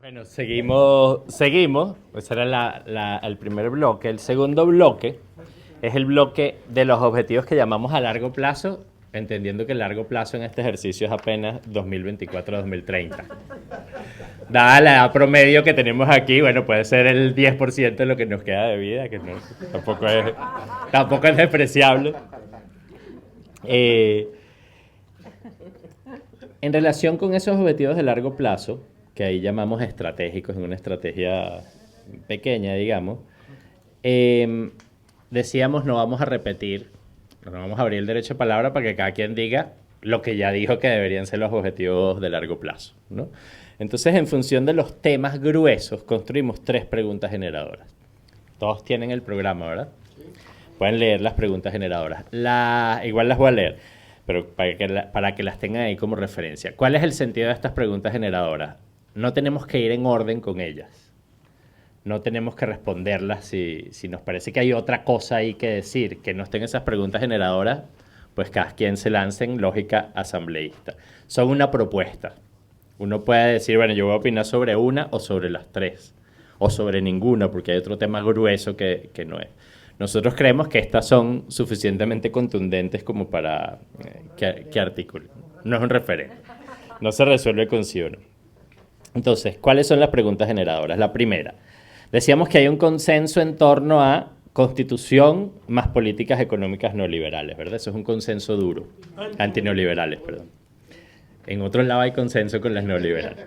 Bueno, seguimos. Ese era el primer bloque. El segundo bloque es el bloque de los objetivos que llamamos a largo plazo, entendiendo que el largo plazo en este ejercicio es apenas 2024-2030. Dada la edad promedio que tenemos aquí, bueno, puede ser el 10% de lo que nos queda de vida, que no, tampoco es despreciable. En relación con esos objetivos de largo plazo, que ahí llamamos estratégicos, en una estrategia pequeña, digamos, decíamos no vamos a repetir, no vamos a abrir el derecho de palabra para que cada quien diga lo que ya dijo que deberían ser los objetivos de largo plazo, ¿no? Entonces, en función de los temas gruesos, construimos 3 preguntas generadoras. Todos tienen el programa, ¿verdad? Pueden leer las preguntas generadoras. Igual las voy a leer, pero para que las tengan ahí como referencia. ¿Cuál es el sentido de estas preguntas generadoras? No tenemos que ir en orden con ellas. No tenemos que responderlas si nos parece que hay otra cosa ahí que decir, que no estén esas preguntas generadoras, pues cada quien se lance en lógica asambleísta. Son una propuesta. Uno puede decir, bueno, yo voy a opinar sobre una o sobre las 3, o sobre ninguna, porque hay otro tema grueso que no es. Nosotros creemos que estas son suficientemente contundentes como para que articulen. No es un referente. No se resuelve con sí o no. Entonces, ¿cuáles son las preguntas generadoras? La primera, decíamos que hay un consenso en torno a constitución más políticas económicas neoliberales, ¿verdad? Eso es un consenso duro. Antineoliberales, perdón. En otros lados hay consenso con las neoliberales.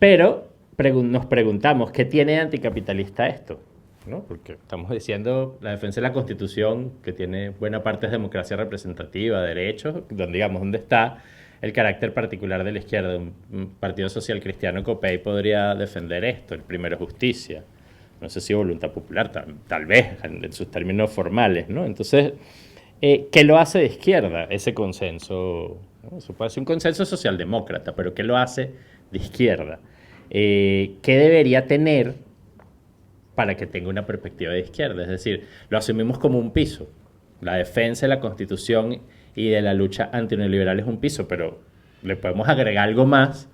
Pero nos preguntamos, ¿qué tiene de anticapitalista esto? ¿No? Porque estamos diciendo la defensa de la Constitución, que tiene buena parte de democracia representativa, derechos, donde digamos, ¿dónde está el carácter particular de la izquierda? Un partido social cristiano COPEI podría defender esto. El primero, justicia. No sé si voluntad popular, tal vez, en sus términos formales, ¿no? Entonces, ¿qué lo hace de izquierda ese consenso? ¿No? Eso puede ser un consenso socialdemócrata, pero ¿qué lo hace de izquierda? ¿Qué debería tener para que tenga una perspectiva de izquierda? Es decir, lo asumimos como un piso. La defensa de la Constitución y de la lucha antineoliberal es un piso, pero le podemos agregar algo más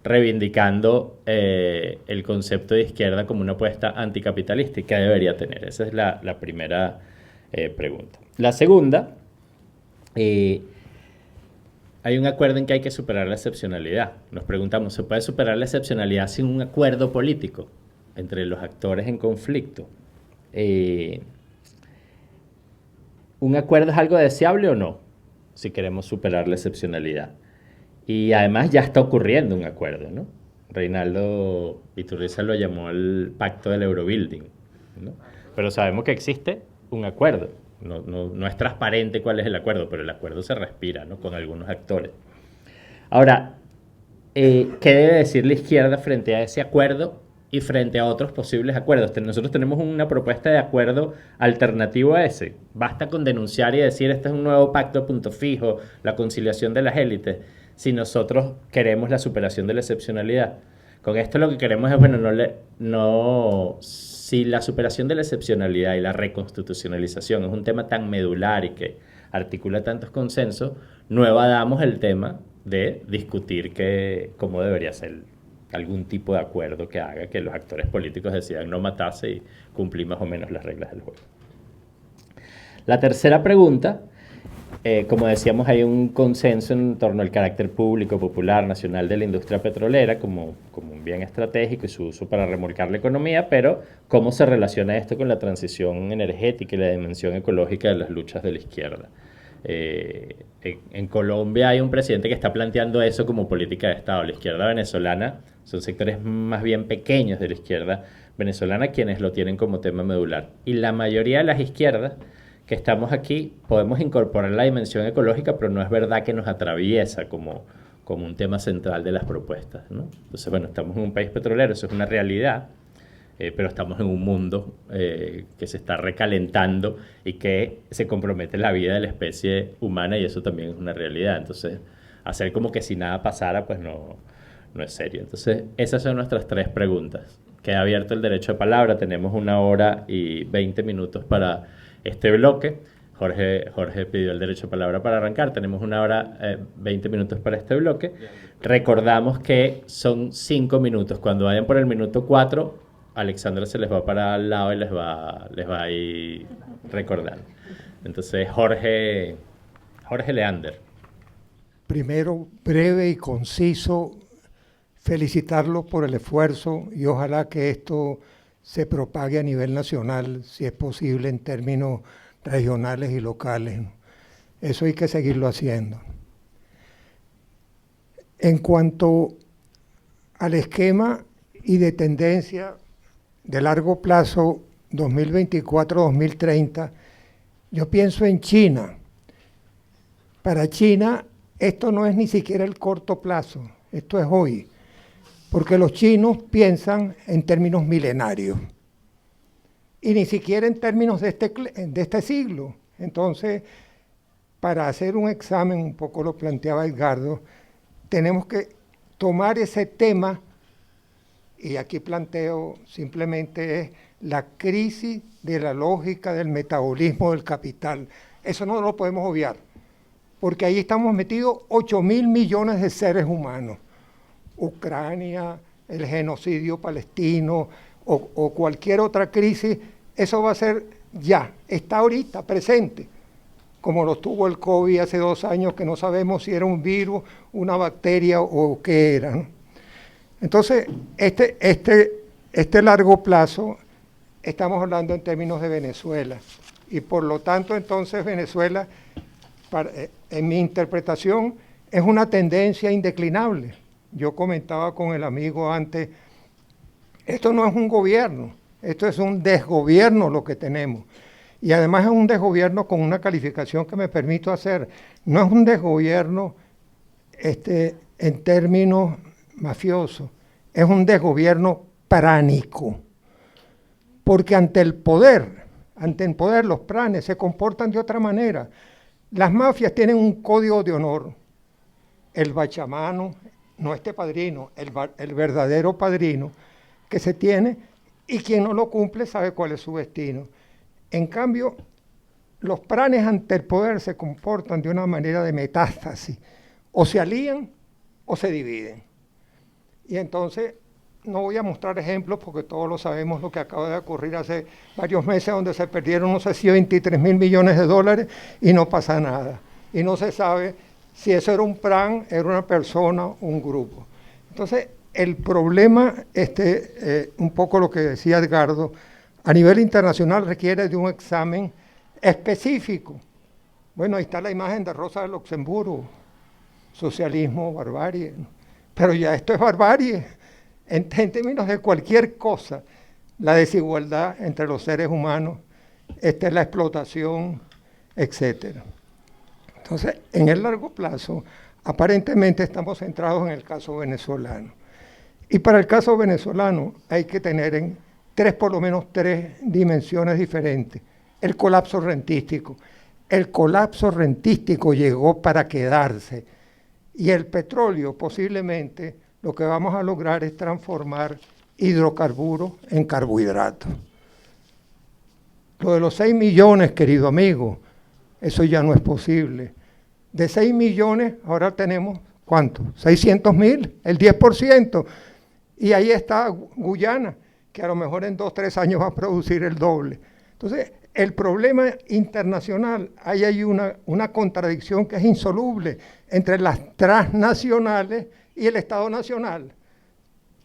reivindicando el concepto de izquierda como una apuesta anticapitalista y qué debería tener. Esa es la primera pregunta. La segunda, hay un acuerdo en que hay que superar la excepcionalidad. Nos preguntamos, ¿se puede superar la excepcionalidad sin un acuerdo político entre los actores en conflicto? ¿Un acuerdo es algo deseable o no? Si queremos superar la excepcionalidad. Y además ya está ocurriendo un acuerdo, ¿no? Reinaldo Iturriza lo llamó el pacto del Eurobuilding, ¿no? Pero sabemos que existe un acuerdo. No es transparente cuál es el acuerdo, pero el acuerdo se respira, ¿no? Con algunos actores. Ahora, ¿qué debe decir la izquierda frente a ese acuerdo y frente a otros posibles acuerdos? Nosotros tenemos una propuesta de acuerdo alternativo a ese. Basta con denunciar y decir, este es un nuevo pacto a punto fijo, la conciliación de las élites, si nosotros queremos la superación de la excepcionalidad. Con esto lo que queremos es, bueno, si la superación de la excepcionalidad y la reconstitucionalización es un tema tan medular y que articula tantos consensos, no evadamos el tema de discutir cómo debería ser algún tipo de acuerdo que haga que los actores políticos decidan no matarse y cumplir más o menos las reglas del juego. La tercera pregunta, como decíamos, hay un consenso en torno al carácter público, popular, nacional de la industria petrolera como un bien estratégico y su uso para remolcar la economía, pero ¿cómo se relaciona esto con la transición energética y la dimensión ecológica de las luchas de la izquierda? En Colombia hay un presidente que está planteando eso como política de Estado. La izquierda venezolana son sectores más bien pequeños de la izquierda venezolana quienes lo tienen como tema medular. Y la mayoría de las izquierdas que estamos aquí podemos incorporar la dimensión ecológica, pero no es verdad que nos atraviesa como un tema central de las propuestas, ¿no? Entonces, bueno, estamos en un país petrolero, eso es una realidad, pero estamos en un mundo que se está recalentando y que se compromete la vida de la especie humana y eso también es una realidad. Entonces, hacer como que si nada pasara, pues no es serio. Entonces, esas son nuestras 3 preguntas. Queda abierto el derecho de palabra, tenemos 1 hora y 20 minutos para este bloque. Jorge pidió el derecho a palabra para arrancar. Tenemos 1 hora, 20 minutos para este bloque. Recordamos que son 5 minutos. Cuando vayan por el minuto 4, Alexandra se les va para al lado y les va a ir recordando. Entonces, Jorge Leander. Primero, breve y conciso, felicitarlos por el esfuerzo y ojalá que esto se propague a nivel nacional, si es posible, en términos regionales y locales. Eso hay que seguirlo haciendo. En cuanto al esquema y de tendencia de largo plazo 2024-2030, yo pienso en China. Para China esto no es ni siquiera el corto plazo, esto es hoy, porque los chinos piensan en términos milenarios y ni siquiera en términos de este siglo. Entonces, para hacer un examen, un poco lo planteaba Edgardo, tenemos que tomar ese tema, y aquí planteo simplemente es la crisis de la lógica del metabolismo del capital. Eso no lo podemos obviar, porque ahí estamos metidos 8.000 millones de seres humanos. Ucrania, el genocidio palestino o cualquier otra crisis, eso va a ser ya, está ahorita, presente, como lo tuvo el COVID hace 2 años, que no sabemos si era un virus, una bacteria o qué era, ¿no? Entonces, este largo plazo, estamos hablando en términos de Venezuela, y por lo tanto, entonces, Venezuela, en mi interpretación, es una tendencia indeclinable. Yo comentaba con el amigo antes, esto no es un gobierno, esto es un desgobierno lo que tenemos. Y además es un desgobierno con una calificación que me permito hacer. No es un desgobierno en términos mafiosos, es un desgobierno pránico. Porque ante el poder, los pranes se comportan de otra manera. Las mafias tienen un código de honor. El bachamano, no este padrino, el verdadero padrino que se tiene, y quien no lo cumple sabe cuál es su destino. En cambio, los pranes ante el poder se comportan de una manera de metástasis. O se alían o se dividen. Y entonces, no voy a mostrar ejemplos porque todos lo sabemos lo que acaba de ocurrir hace varios meses, donde se perdieron, no sé si 23.000 millones de dólares y no pasa nada. Y no se sabe si eso era un plan, era una persona o un grupo. Entonces, el problema, un poco lo que decía Edgardo, a nivel internacional requiere de un examen específico. Bueno, ahí está la imagen de Rosa de Luxemburgo, socialismo, barbarie, ¿no? Pero ya esto es barbarie, en términos de cualquier cosa, la desigualdad entre los seres humanos, la explotación, etc. Entonces, en el largo plazo, aparentemente estamos centrados en el caso venezolano. Y para el caso venezolano hay que tener por lo menos tres dimensiones diferentes. El colapso rentístico. El colapso rentístico llegó para quedarse. Y el petróleo, posiblemente, lo que vamos a lograr es transformar hidrocarburos en carbohidratos. Lo de los 6 millones, querido amigo, eso ya no es posible. De 6 millones, ahora tenemos, ¿cuánto? 600.000, el 10%. Y ahí está Guyana, que a lo mejor en 2 o 3 años va a producir el doble. Entonces, el problema internacional, ahí hay una contradicción que es insoluble entre las transnacionales y el Estado nacional.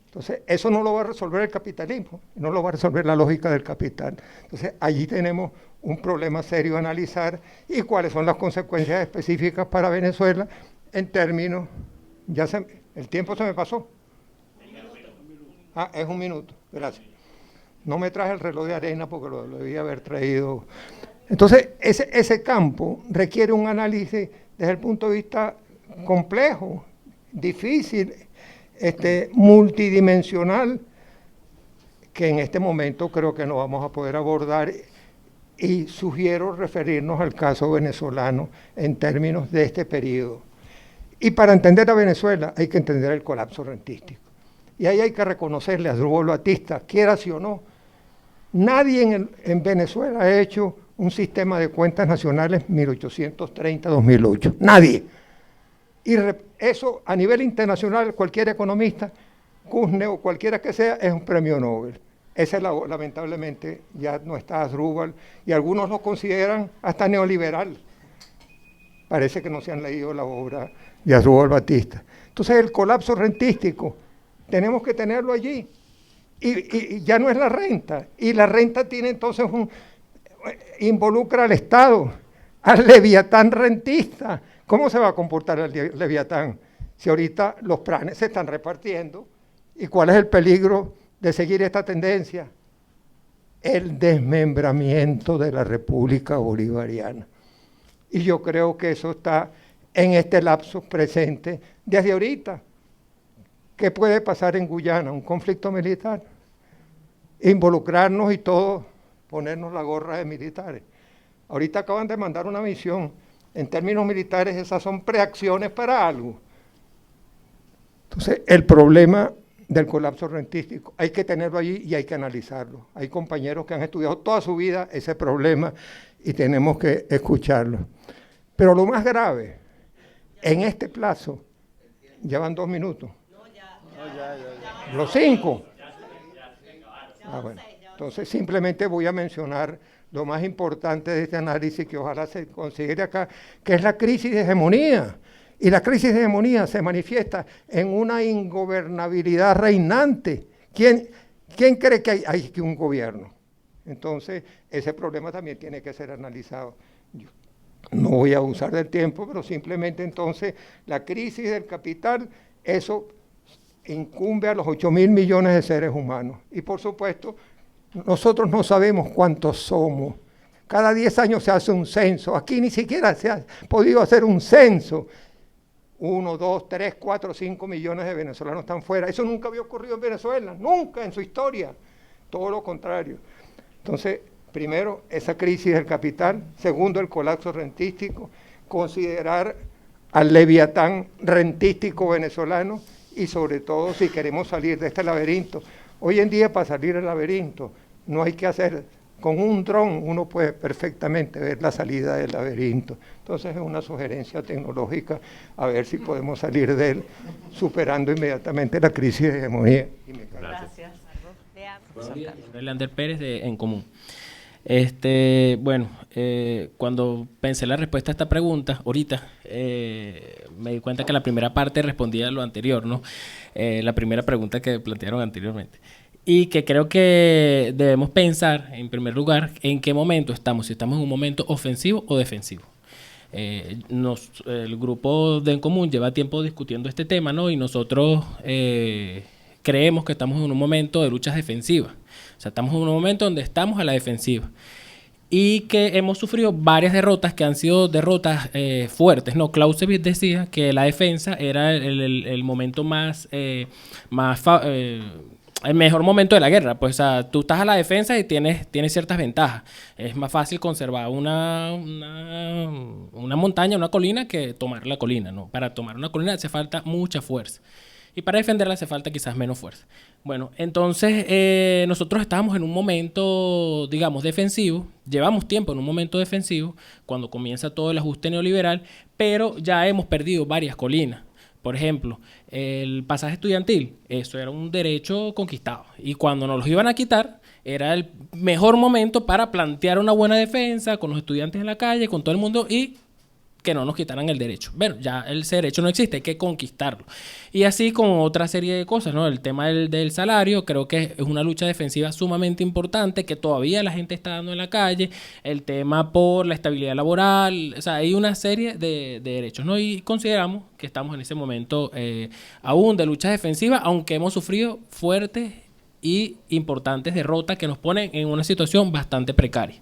Entonces, eso no lo va a resolver el capitalismo, no lo va a resolver la lógica del capital. Entonces, allí tenemos un problema serio a analizar y cuáles son las consecuencias específicas para Venezuela en términos... el tiempo se me pasó. Es 1 minuto, gracias. No me traje el reloj de arena porque lo debía haber traído. Entonces, ese campo requiere un análisis desde el punto de vista complejo, difícil, multidimensional, que en este momento creo que no vamos a poder abordar, y sugiero referirnos al caso venezolano en términos de este periodo. Y para entender a Venezuela hay que entender el colapso rentístico. Y ahí hay que reconocerle a Drugo Batista, quiera sí o no, nadie en Venezuela ha hecho un sistema de cuentas nacionales 1830-2008. Nadie. Y eso a nivel internacional, cualquier economista, Kuhne o cualquiera que sea, es un premio Nobel. Ese lamentablemente ya no está Asdrúbal y algunos lo consideran hasta neoliberal. Parece que no se han leído la obra de Asdrúbal Batista. Entonces el colapso rentístico, tenemos que tenerlo allí. Y ya no es la renta. Y la renta tiene entonces involucra al Estado, al leviatán rentista. ¿Cómo se va a comportar el leviatán si ahorita los planes se están repartiendo? ¿Y cuál es el peligro de seguir esta tendencia? El desmembramiento de la República Bolivariana. Y yo creo que eso está en este lapso presente desde ahorita. ¿Qué puede pasar en Guyana? Un conflicto militar. Involucrarnos y todos ponernos la gorra de militares. Ahorita acaban de mandar una misión. En términos militares, esas son preacciones para algo. Entonces, el problema del colapso rentístico hay que tenerlo allí y hay que analizarlo. Hay compañeros que han estudiado toda su vida ese problema y tenemos que escucharlo. Pero lo más grave, en este plazo, ya van 2 minutos. Los 5. Bueno, entonces simplemente voy a mencionar lo más importante de este análisis que ojalá se considere acá, que es la crisis de hegemonía. Y la crisis de hegemonía se manifiesta en una ingobernabilidad reinante. ¿Quién cree que hay que un gobierno? Entonces, ese problema también tiene que ser analizado. Yo no voy a abusar del tiempo, pero simplemente entonces la crisis del capital, eso incumbe a los 8.000 millones de seres humanos. Y por supuesto, nosotros no sabemos cuántos somos. Cada 10 años se hace un censo. Aquí ni siquiera se ha podido hacer un censo. 1, 2, 3, 4, 5 millones de venezolanos están fuera. Eso nunca había ocurrido en Venezuela, nunca en su historia. Todo lo contrario. Entonces, primero, esa crisis del capital. Segundo, el colapso rentístico. Considerar al leviatán rentístico venezolano y sobre todo si queremos salir de este laberinto. Hoy en día para salir del laberinto no hay que hacer, con un dron uno puede perfectamente ver la salida del laberinto. Entonces es una sugerencia tecnológica a ver si podemos salir de él superando inmediatamente la crisis de hegemonía. Gracias. Lander Pérez de En Común. Cuando pensé la respuesta a esta pregunta, ahorita, me di cuenta que la primera parte respondía a lo anterior, ¿no? La primera pregunta que plantearon anteriormente. Y que creo que debemos pensar, en primer lugar, en qué momento estamos, si estamos en un momento ofensivo o defensivo. El grupo de En Común lleva tiempo discutiendo este tema, ¿no? Y nosotros creemos que estamos en un momento de luchas defensivas. O sea, estamos en un momento donde estamos a la defensiva. Y que hemos sufrido varias derrotas que han sido derrotas fuertes, ¿no? Clausewitz decía que la defensa era el momento el mejor momento de la guerra. Pues, o sea, tú estás a la defensa y tienes ciertas ventajas. Es más fácil conservar una montaña, una colina, que tomar la colina, ¿no? Para tomar una colina hace falta mucha fuerza. Y para defenderla hace falta quizás menos fuerza. Bueno, entonces nosotros estábamos en un momento, digamos, defensivo. Llevamos tiempo en un momento defensivo, cuando comienza todo el ajuste neoliberal, pero ya hemos perdido varias colinas. Por ejemplo, el pasaje estudiantil, eso era un derecho conquistado. Y cuando nos los iban a quitar, era el mejor momento para plantear una buena defensa con los estudiantes en la calle, con todo el mundo, y que no nos quitaran el derecho. Bueno, ya ese derecho no existe, hay que conquistarlo. Y así con otra serie de cosas, ¿no? El tema del salario, creo que es una lucha defensiva sumamente importante, que todavía la gente está dando en la calle. El tema por la estabilidad laboral, o sea, hay una serie de derechos, ¿no? Y consideramos que estamos en ese momento aún de lucha defensiva, aunque hemos sufrido fuertes y importantes derrotas que nos ponen en una situación bastante precaria.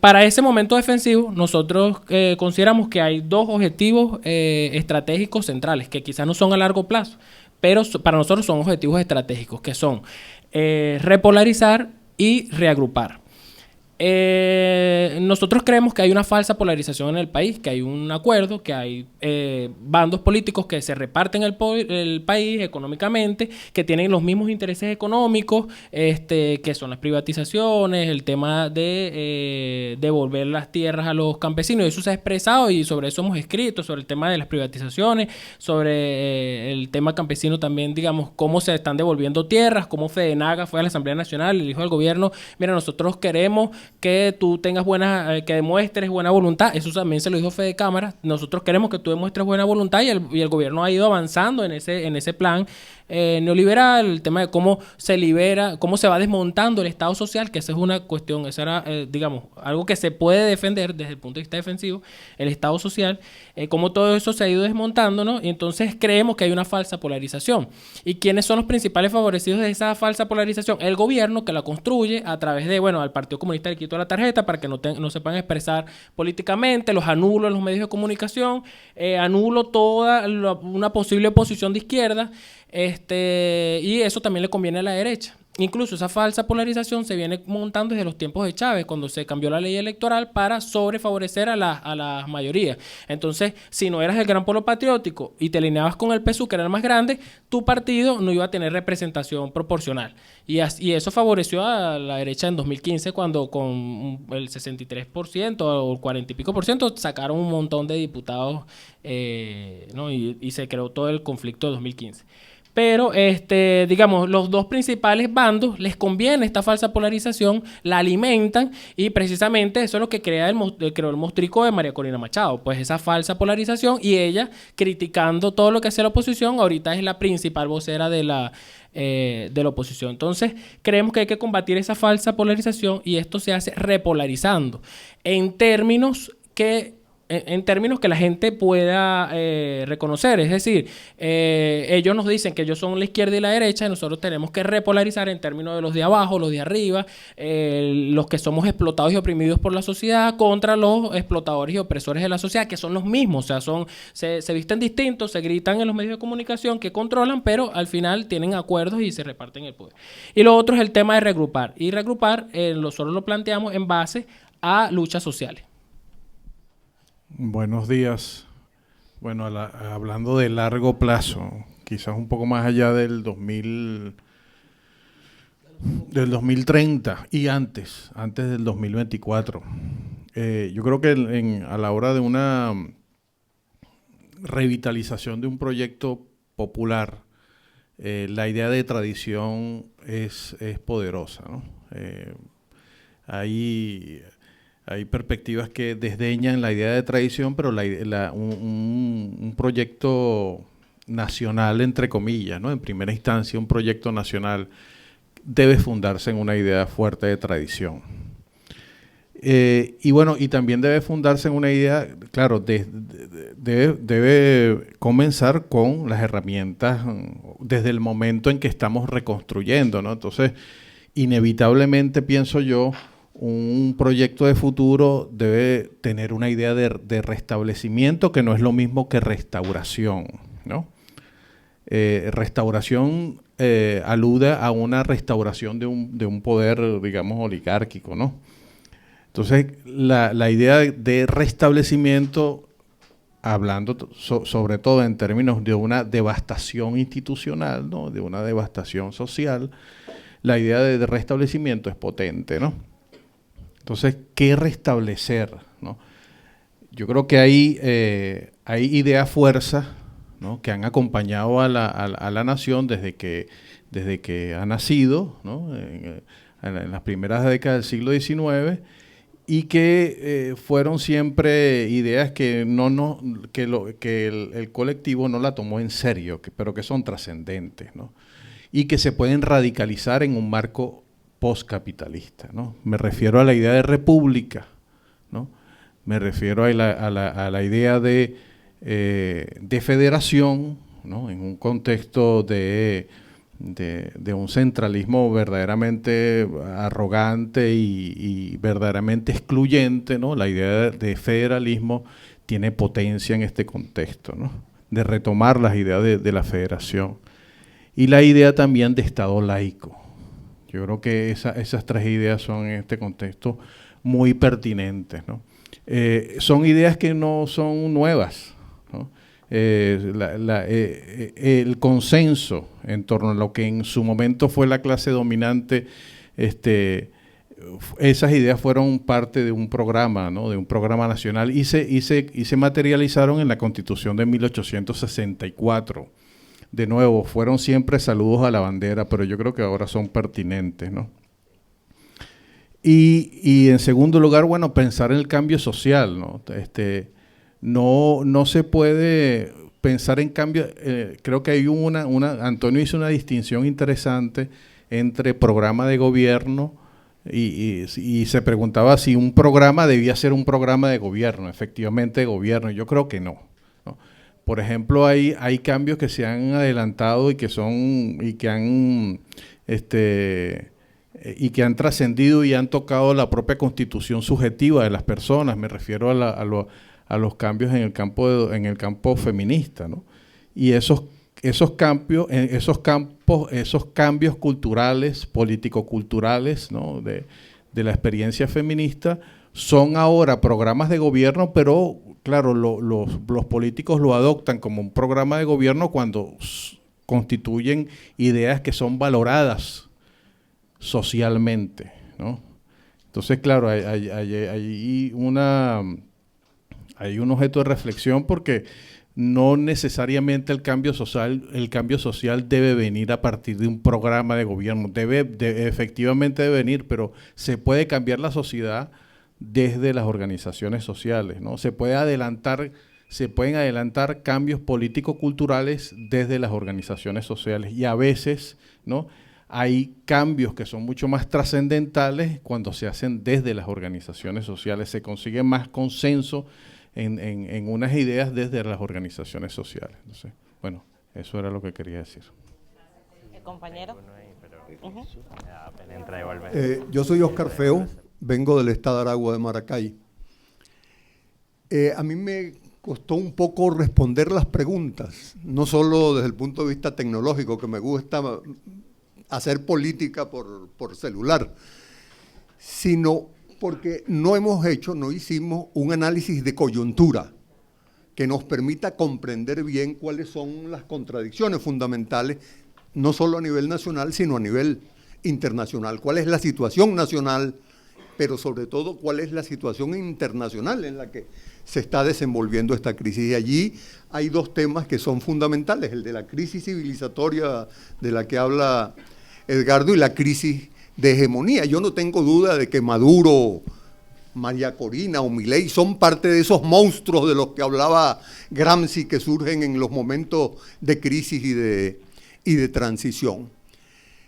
Para ese momento defensivo, nosotros consideramos que hay 2 objetivos estratégicos centrales, que quizás no son a largo plazo, pero para nosotros son objetivos estratégicos, que son repolarizar y reagrupar. Nosotros creemos que hay una falsa polarización en el país, que hay un acuerdo, que hay bandos políticos que se reparten el país económicamente, que tienen los mismos intereses económicos, que son las privatizaciones, el tema de devolver las tierras a los campesinos. Eso se ha expresado y sobre eso hemos escrito, sobre el tema de las privatizaciones, sobre el tema campesino también, digamos, cómo se están devolviendo tierras, cómo Fedenaga fue a la Asamblea Nacional y le dijo al gobierno, mira, nosotros queremos que tú tengas que demuestres buena voluntad. Eso también se lo dijo Fede Cámara. Nosotros queremos que tú demuestres buena voluntad y el gobierno ha ido avanzando en ese plan neoliberal, el tema de cómo se libera, cómo se va desmontando el Estado social, que esa es una cuestión, esa era, digamos, algo que se puede defender desde el punto de vista defensivo, el Estado social, cómo todo eso se ha ido desmontando, ¿no? Y entonces creemos que hay una falsa polarización. ¿Y quiénes son los principales favorecidos de esa falsa polarización? El gobierno, que la construye a través de, bueno, al Partido Comunista le quito la tarjeta para que no se puedan expresar políticamente, los anulo en los medios de comunicación, anulo toda una posible oposición de izquierda, y eso también le conviene a la derecha. Incluso esa falsa polarización se viene montando desde los tiempos de Chávez, cuando se cambió la ley electoral para sobrefavorecer a las mayorías. Entonces, si no eras el gran polo patriótico y te alineabas con el PSUV, que era el más grande, tu partido no iba a tener representación proporcional. Y eso favoreció a la derecha en 2015, cuando con el 63% o el 40 y pico por ciento sacaron un montón de diputados, ¿no? Y se creó todo el conflicto de 2015. Pero, digamos, los dos principales bandos les conviene esta falsa polarización, la alimentan y precisamente eso es lo que creó el mostrico de María Corina Machado. Pues esa falsa polarización y ella criticando todo lo que hace la oposición, ahorita es la principal vocera de la oposición. Entonces, creemos que hay que combatir esa falsa polarización y esto se hace repolarizando en términos que la gente pueda reconocer. Es decir, ellos nos dicen que ellos son la izquierda y la derecha y nosotros tenemos que repolarizar en términos de los de abajo, los de arriba, los que somos explotados y oprimidos por la sociedad contra los explotadores y opresores de la sociedad, que son los mismos. O sea, se visten distintos, se gritan en los medios de comunicación que controlan, pero al final tienen acuerdos y se reparten el poder. Y lo otro es el tema de regrupar. Y regrupar solo lo planteamos en base a luchas sociales. Buenos días. Bueno, hablando de largo plazo, quizás un poco más allá del 2030 y antes del 2024. Yo creo que a la hora de una revitalización de un proyecto popular, la idea de tradición es poderosa, ¿no? Hay perspectivas que desdeñan la idea de tradición, pero un proyecto nacional, entre comillas, ¿no? En primera instancia, un proyecto nacional debe fundarse en una idea fuerte de tradición. Y bueno, y también debe fundarse en una idea, claro, debe comenzar con las herramientas desde el momento en que estamos reconstruyendo, ¿no? Entonces, inevitablemente, pienso yo, un proyecto de futuro debe tener una idea de restablecimiento, que no es lo mismo que restauración, ¿no? Restauración alude a una restauración de un poder, digamos, oligárquico, ¿no? Entonces, la idea de restablecimiento, hablando sobre todo en términos de una devastación institucional, ¿no? De una devastación social, la idea de restablecimiento es potente, ¿no? Entonces, ¿qué restablecer, ¿no? Yo creo que hay ideas fuerzas, ¿no? Que han acompañado a la nación desde que ha nacido, ¿no? En las primeras décadas del siglo XIX, y que fueron siempre ideas que el colectivo no la tomó en serio, pero que son trascendentes, ¿no? Y que se pueden radicalizar en un marco postcapitalista, ¿no? Me refiero a la idea de república, ¿no? Me refiero a la idea de federación, ¿no? En un contexto de un centralismo verdaderamente arrogante y verdaderamente excluyente, ¿no? La idea de federalismo tiene potencia en este contexto, ¿no? De retomar las ideas de la federación. Y la idea también de Estado laico. Yo creo que esas tres ideas son en este contexto muy pertinentes, ¿no? Son ideas que no son nuevas, ¿no? El consenso en torno a lo que en su momento fue la clase dominante, esas ideas fueron parte de un programa, ¿no? De un programa nacional y se materializaron en la Constitución de 1864. De nuevo, fueron siempre saludos a la bandera, pero yo creo que ahora son pertinentes, ¿no? Y en segundo lugar, bueno, pensar en el cambio social, ¿no? No se puede pensar en cambio, creo que hay Antonio hizo una distinción interesante entre programa de gobierno y se preguntaba si un programa debía ser un programa de gobierno, efectivamente de gobierno. Yo creo que no, ¿no? Por ejemplo, hay cambios que se han adelantado y que han trascendido y han tocado la propia constitución subjetiva de las personas. Me refiero a los cambios en el campo feminista, ¿no? Y esos cambios culturales, político-culturales, ¿no? de la experiencia feminista son ahora programas de gobierno, pero claro, los políticos lo adoptan como un programa de gobierno cuando constituyen ideas que son valoradas socialmente, ¿no? Entonces, claro, hay un objeto de reflexión porque no necesariamente el cambio social debe venir a partir de un programa de gobierno, efectivamente debe venir, pero se puede cambiar la sociedad desde las organizaciones sociales, ¿no? Se pueden adelantar cambios político-culturales desde las organizaciones sociales y a veces, ¿no? Hay cambios que son mucho más trascendentales cuando se hacen desde las organizaciones sociales, se consigue más consenso en unas ideas desde las organizaciones sociales. Entonces, bueno, eso era lo que quería decir. ¿El compañero? Yo soy Oscar Feo, vengo del estado de Aragua de Maracay. A mí me costó un poco responder las preguntas, no solo desde el punto de vista tecnológico, que me gusta hacer política por celular, sino porque no hicimos un análisis de coyuntura que nos permita comprender bien cuáles son las contradicciones fundamentales, no solo a nivel nacional, sino a nivel internacional. ¿Cuál es la situación nacional, pero sobre todo cuál es la situación internacional en la que se está desenvolviendo esta crisis? Y allí hay dos temas que son fundamentales, el de la crisis civilizatoria de la que habla Edgardo y la crisis de hegemonía. Yo no tengo duda de que Maduro, María Corina o Milei son parte de esos monstruos de los que hablaba Gramsci que surgen en los momentos de crisis y de transición.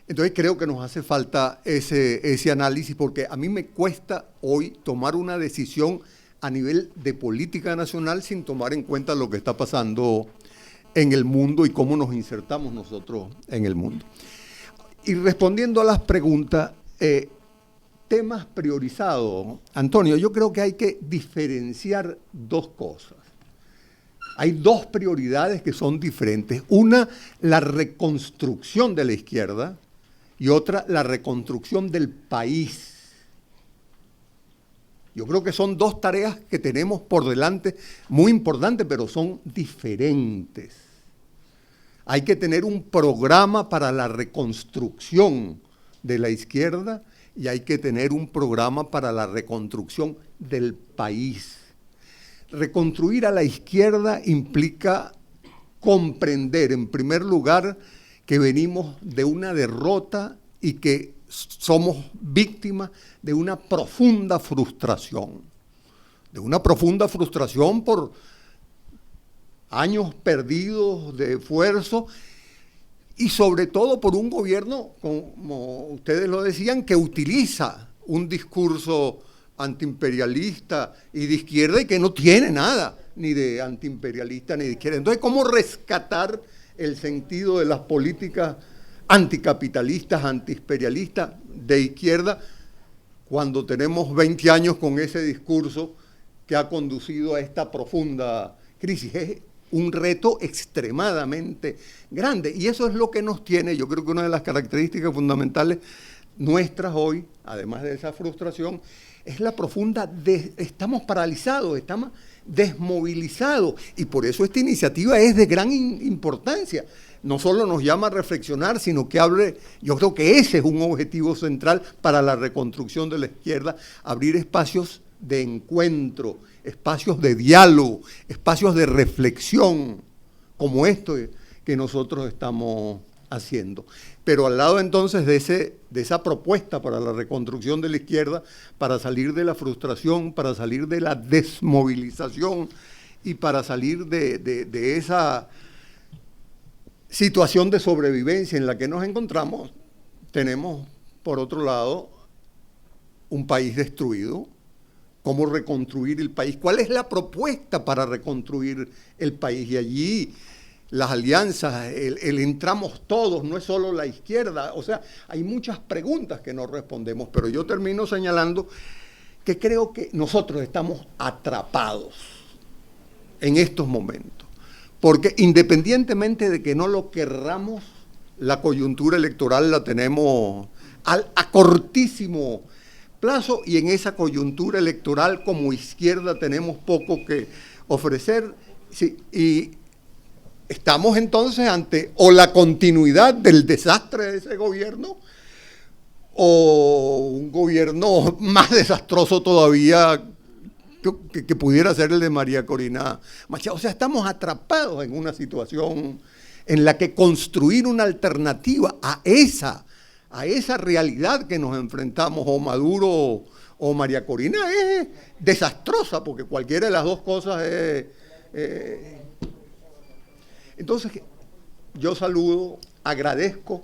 Entonces creo que nos hace falta ese análisis, porque a mí me cuesta hoy tomar una decisión a nivel de política nacional sin tomar en cuenta lo que está pasando en el mundo y cómo nos insertamos nosotros en el mundo. Y respondiendo a las preguntas, temas priorizados, Antonio, yo creo que hay que diferenciar dos cosas. Hay dos prioridades que son diferentes. Una, la reconstrucción de la izquierda, y otra, la reconstrucción del país. Yo creo que son dos tareas que tenemos por delante muy importantes, pero son diferentes. Hay que tener un programa para la reconstrucción de la izquierda y hay que tener un programa para la reconstrucción del país. Reconstruir a la izquierda implica comprender, en primer lugar, que venimos de una derrota y que somos víctimas de una profunda frustración. De una profunda frustración por años perdidos de esfuerzo y sobre todo por un gobierno, como ustedes lo decían, que utiliza un discurso antiimperialista y de izquierda y que no tiene nada ni de antiimperialista ni de izquierda. Entonces, ¿cómo rescatar el sentido de las políticas anticapitalistas, antiimperialistas de izquierda cuando tenemos 20 años con ese discurso que ha conducido a esta profunda crisis? Es un reto extremadamente grande y eso es lo que nos tiene, yo creo que una de las características fundamentales nuestras hoy, además de esa frustración, es la profunda, estamos paralizados, estamos desmovilizados, y por eso esta iniciativa es de gran importancia. No solo nos llama a reflexionar, sino que yo creo que ese es un objetivo central para la reconstrucción de la izquierda, abrir espacios de encuentro, espacios de diálogo, espacios de reflexión, como esto que nosotros estamos haciendo. Pero al lado entonces de esa propuesta para la reconstrucción de la izquierda, para salir de la frustración, para salir de la desmovilización y para salir de esa situación de sobrevivencia en la que nos encontramos, tenemos, por otro lado, un país destruido. ¿Cómo reconstruir el país? ¿Cuál es la propuesta para reconstruir el país? Y allí las alianzas, el entramos todos, no es solo la izquierda. O sea, hay muchas preguntas que no respondemos, pero yo termino señalando que creo que nosotros estamos atrapados en estos momentos. Porque independientemente de que no lo querramos, la coyuntura electoral la tenemos a cortísimo plazo, y en esa coyuntura electoral como izquierda tenemos poco que ofrecer. Sí, y estamos entonces ante o la continuidad del desastre de ese gobierno o un gobierno más desastroso todavía que pudiera ser el de María Corina Machado. O sea, estamos atrapados en una situación en la que construir una alternativa a esa realidad que nos enfrentamos, o Maduro o María Corina, es desastrosa, porque cualquiera de las dos cosas es... Entonces, yo saludo, agradezco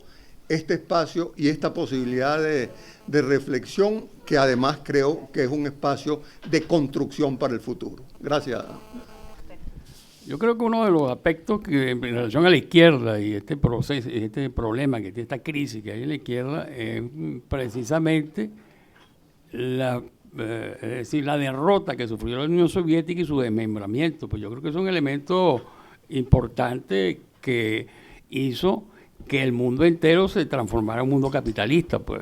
este espacio y esta posibilidad de reflexión, que además creo que es un espacio de construcción para el futuro. Gracias. Yo creo que uno de los aspectos que en relación a la izquierda y este proceso, este problema que tiene esta crisis que hay en la izquierda, es precisamente la derrota que sufrió la Unión Soviética y su desmembramiento. Pues yo creo que es un elemento importante que hizo que el mundo entero se transformara en un mundo capitalista, pues.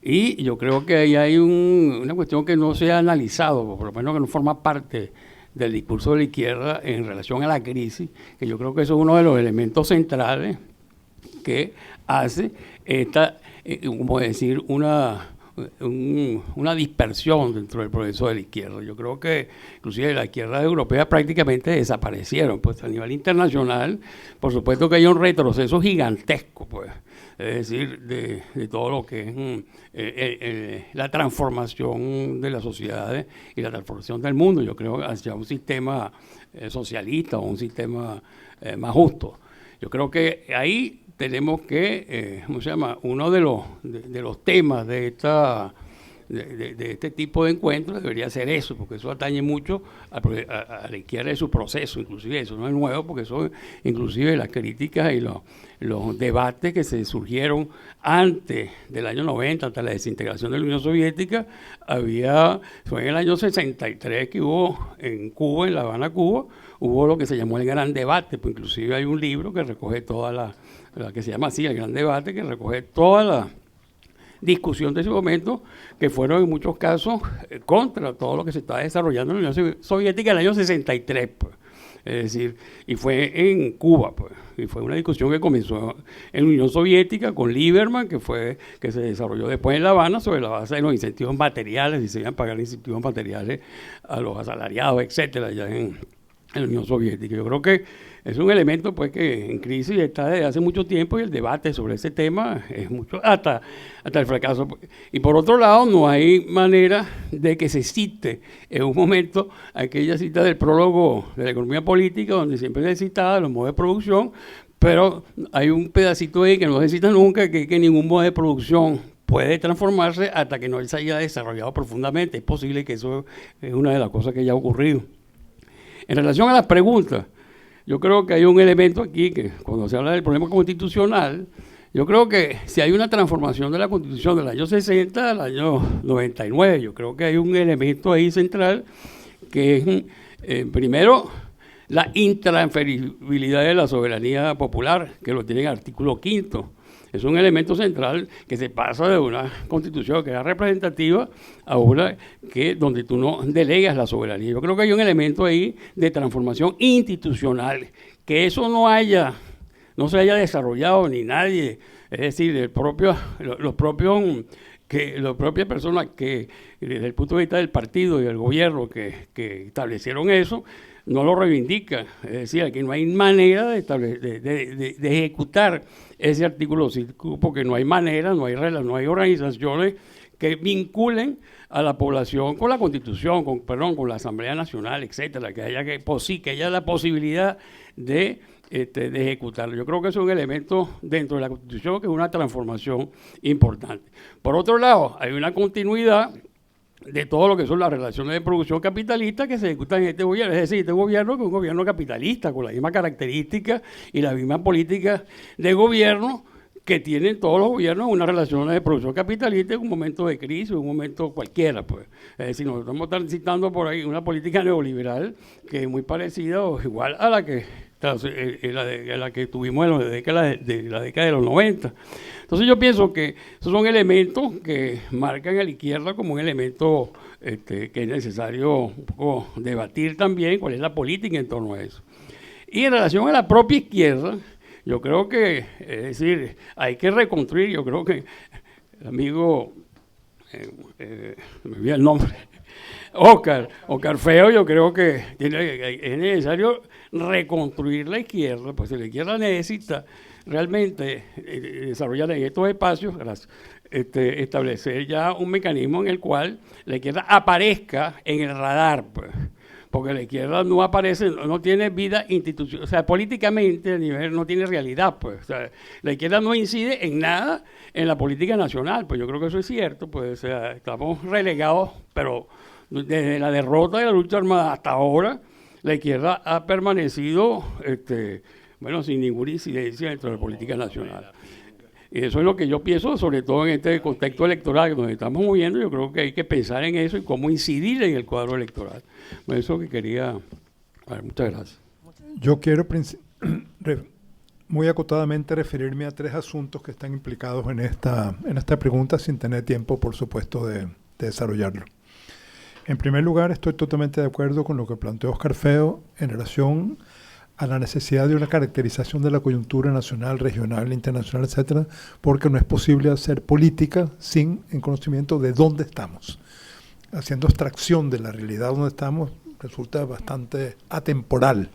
Y yo creo que ahí hay una cuestión que no se ha analizado, por lo menos que no forma parte del discurso de la izquierda en relación a la crisis, que yo creo que eso es uno de los elementos centrales que hace esta, como decir, una dispersión dentro del proceso de la izquierda. Yo creo que inclusive la izquierda europea prácticamente desaparecieron, pues a nivel internacional, por supuesto que hay un retroceso gigantesco, pues, es decir, de todo lo que es la transformación de las sociedades y la transformación del mundo, yo creo, hacia un sistema socialista o un sistema más justo. Yo creo que ahí tenemos que, ¿cómo se llama? Uno de los temas de este tipo de encuentros debería ser eso, porque eso atañe mucho a la izquierda de su proceso, inclusive eso no es nuevo, porque eso inclusive las críticas y los debates que se surgieron antes del año 90, hasta la desintegración de la Unión Soviética, fue en el año 63 que hubo en Cuba, en La Habana, Cuba, hubo lo que se llamó el Gran Debate, pues inclusive hay un libro que recoge toda la que se llama así, el Gran Debate, que recoge toda la discusión de ese momento, que fueron en muchos casos contra todo lo que se estaba desarrollando en la Unión Soviética en el año 63, pues. Es decir, y fue en Cuba, pues, y fue una discusión que comenzó en la Unión Soviética con Lieberman, que se desarrolló después en La Habana sobre la base de los incentivos materiales, y se iban a pagar incentivos materiales a los asalariados, etcétera, allá en la Unión Soviética. Yo creo que es un elemento, pues, que en crisis está desde hace mucho tiempo, y el debate sobre ese tema es mucho hasta el fracaso. Y por otro lado, no hay manera de que se cite en un momento aquella cita del prólogo de la economía política, donde siempre se citaba los modos de producción, pero hay un pedacito ahí que no se cita nunca, que ningún modo de producción puede transformarse hasta que no se haya desarrollado profundamente. Es posible que eso es una de las cosas que ya ha ocurrido. En relación a las preguntas, yo creo que hay un elemento aquí que cuando se habla del problema constitucional, yo creo que si hay una transformación de la Constitución del año 60 al año 99, yo creo que hay un elemento ahí central que es, primero, la intransferibilidad de la soberanía popular, que lo tiene en el artículo 5º. Es un elemento central que se pasa de una constitución que era representativa a una donde tú no delegas la soberanía. Yo creo que hay un elemento ahí de transformación institucional, que eso no se haya desarrollado ni nadie, es decir, las propias personas que desde el punto de vista del partido y del gobierno que establecieron eso, no lo reivindican. Es decir, aquí no hay manera de ejecutar ese artículo 5, porque no hay manera, no hay reglas, no hay organizaciones que vinculen a la población con la Constitución, con la Asamblea Nacional, etcétera, que haya la posibilidad de ejecutarlo. Yo creo que eso es un elemento dentro de la Constitución que es una transformación importante. Por otro lado, hay una continuidad de todo lo que son las relaciones de producción capitalista que se ejecutan en este gobierno. Es decir, este gobierno que es un gobierno capitalista, con la misma característica y la misma política de gobierno que tienen todos los gobiernos, una relación de producción capitalista en un momento de crisis, en un momento cualquiera, pues. Es decir, nosotros estamos transitando por ahí una política neoliberal que es muy parecida o igual a la que tuvimos en la década de los 90. Entonces yo pienso que esos son elementos que marcan a la izquierda como un elemento que es necesario un poco debatir también cuál es la política en torno a eso. Y en relación a la propia izquierda, yo creo que, es decir, hay que reconstruir, yo creo que el amigo, me olvidé el nombre, Oscar Feo, yo creo que es necesario reconstruir la izquierda, pues la izquierda necesita realmente desarrollar en estos espacios, establecer ya un mecanismo en el cual la izquierda aparezca en el radar, pues, porque la izquierda no aparece, no tiene vida institucional, o sea, políticamente a nivel no tiene realidad, pues, o sea, la izquierda no incide en nada en la política nacional, pues yo creo que eso es cierto, pues, o sea, estamos relegados, pero desde la derrota de la lucha armada hasta ahora, la izquierda ha permanecido, sin ninguna incidencia dentro de la política nacional. Y eso es lo que yo pienso, sobre todo en este contexto electoral que nos estamos moviendo. Yo creo que hay que pensar en eso y cómo incidir en el cuadro electoral. Eso que quería. Muchas gracias. Yo quiero muy acotadamente referirme a 3 asuntos que están implicados en esta pregunta, sin tener tiempo, por supuesto, de desarrollarlo. En primer lugar, estoy totalmente de acuerdo con lo que planteó Oscar Feo en relación a la necesidad de una caracterización de la coyuntura nacional, regional, internacional, etcétera, porque no es posible hacer política sin el conocimiento de dónde estamos. Haciendo abstracción de la realidad donde estamos resulta bastante atemporal.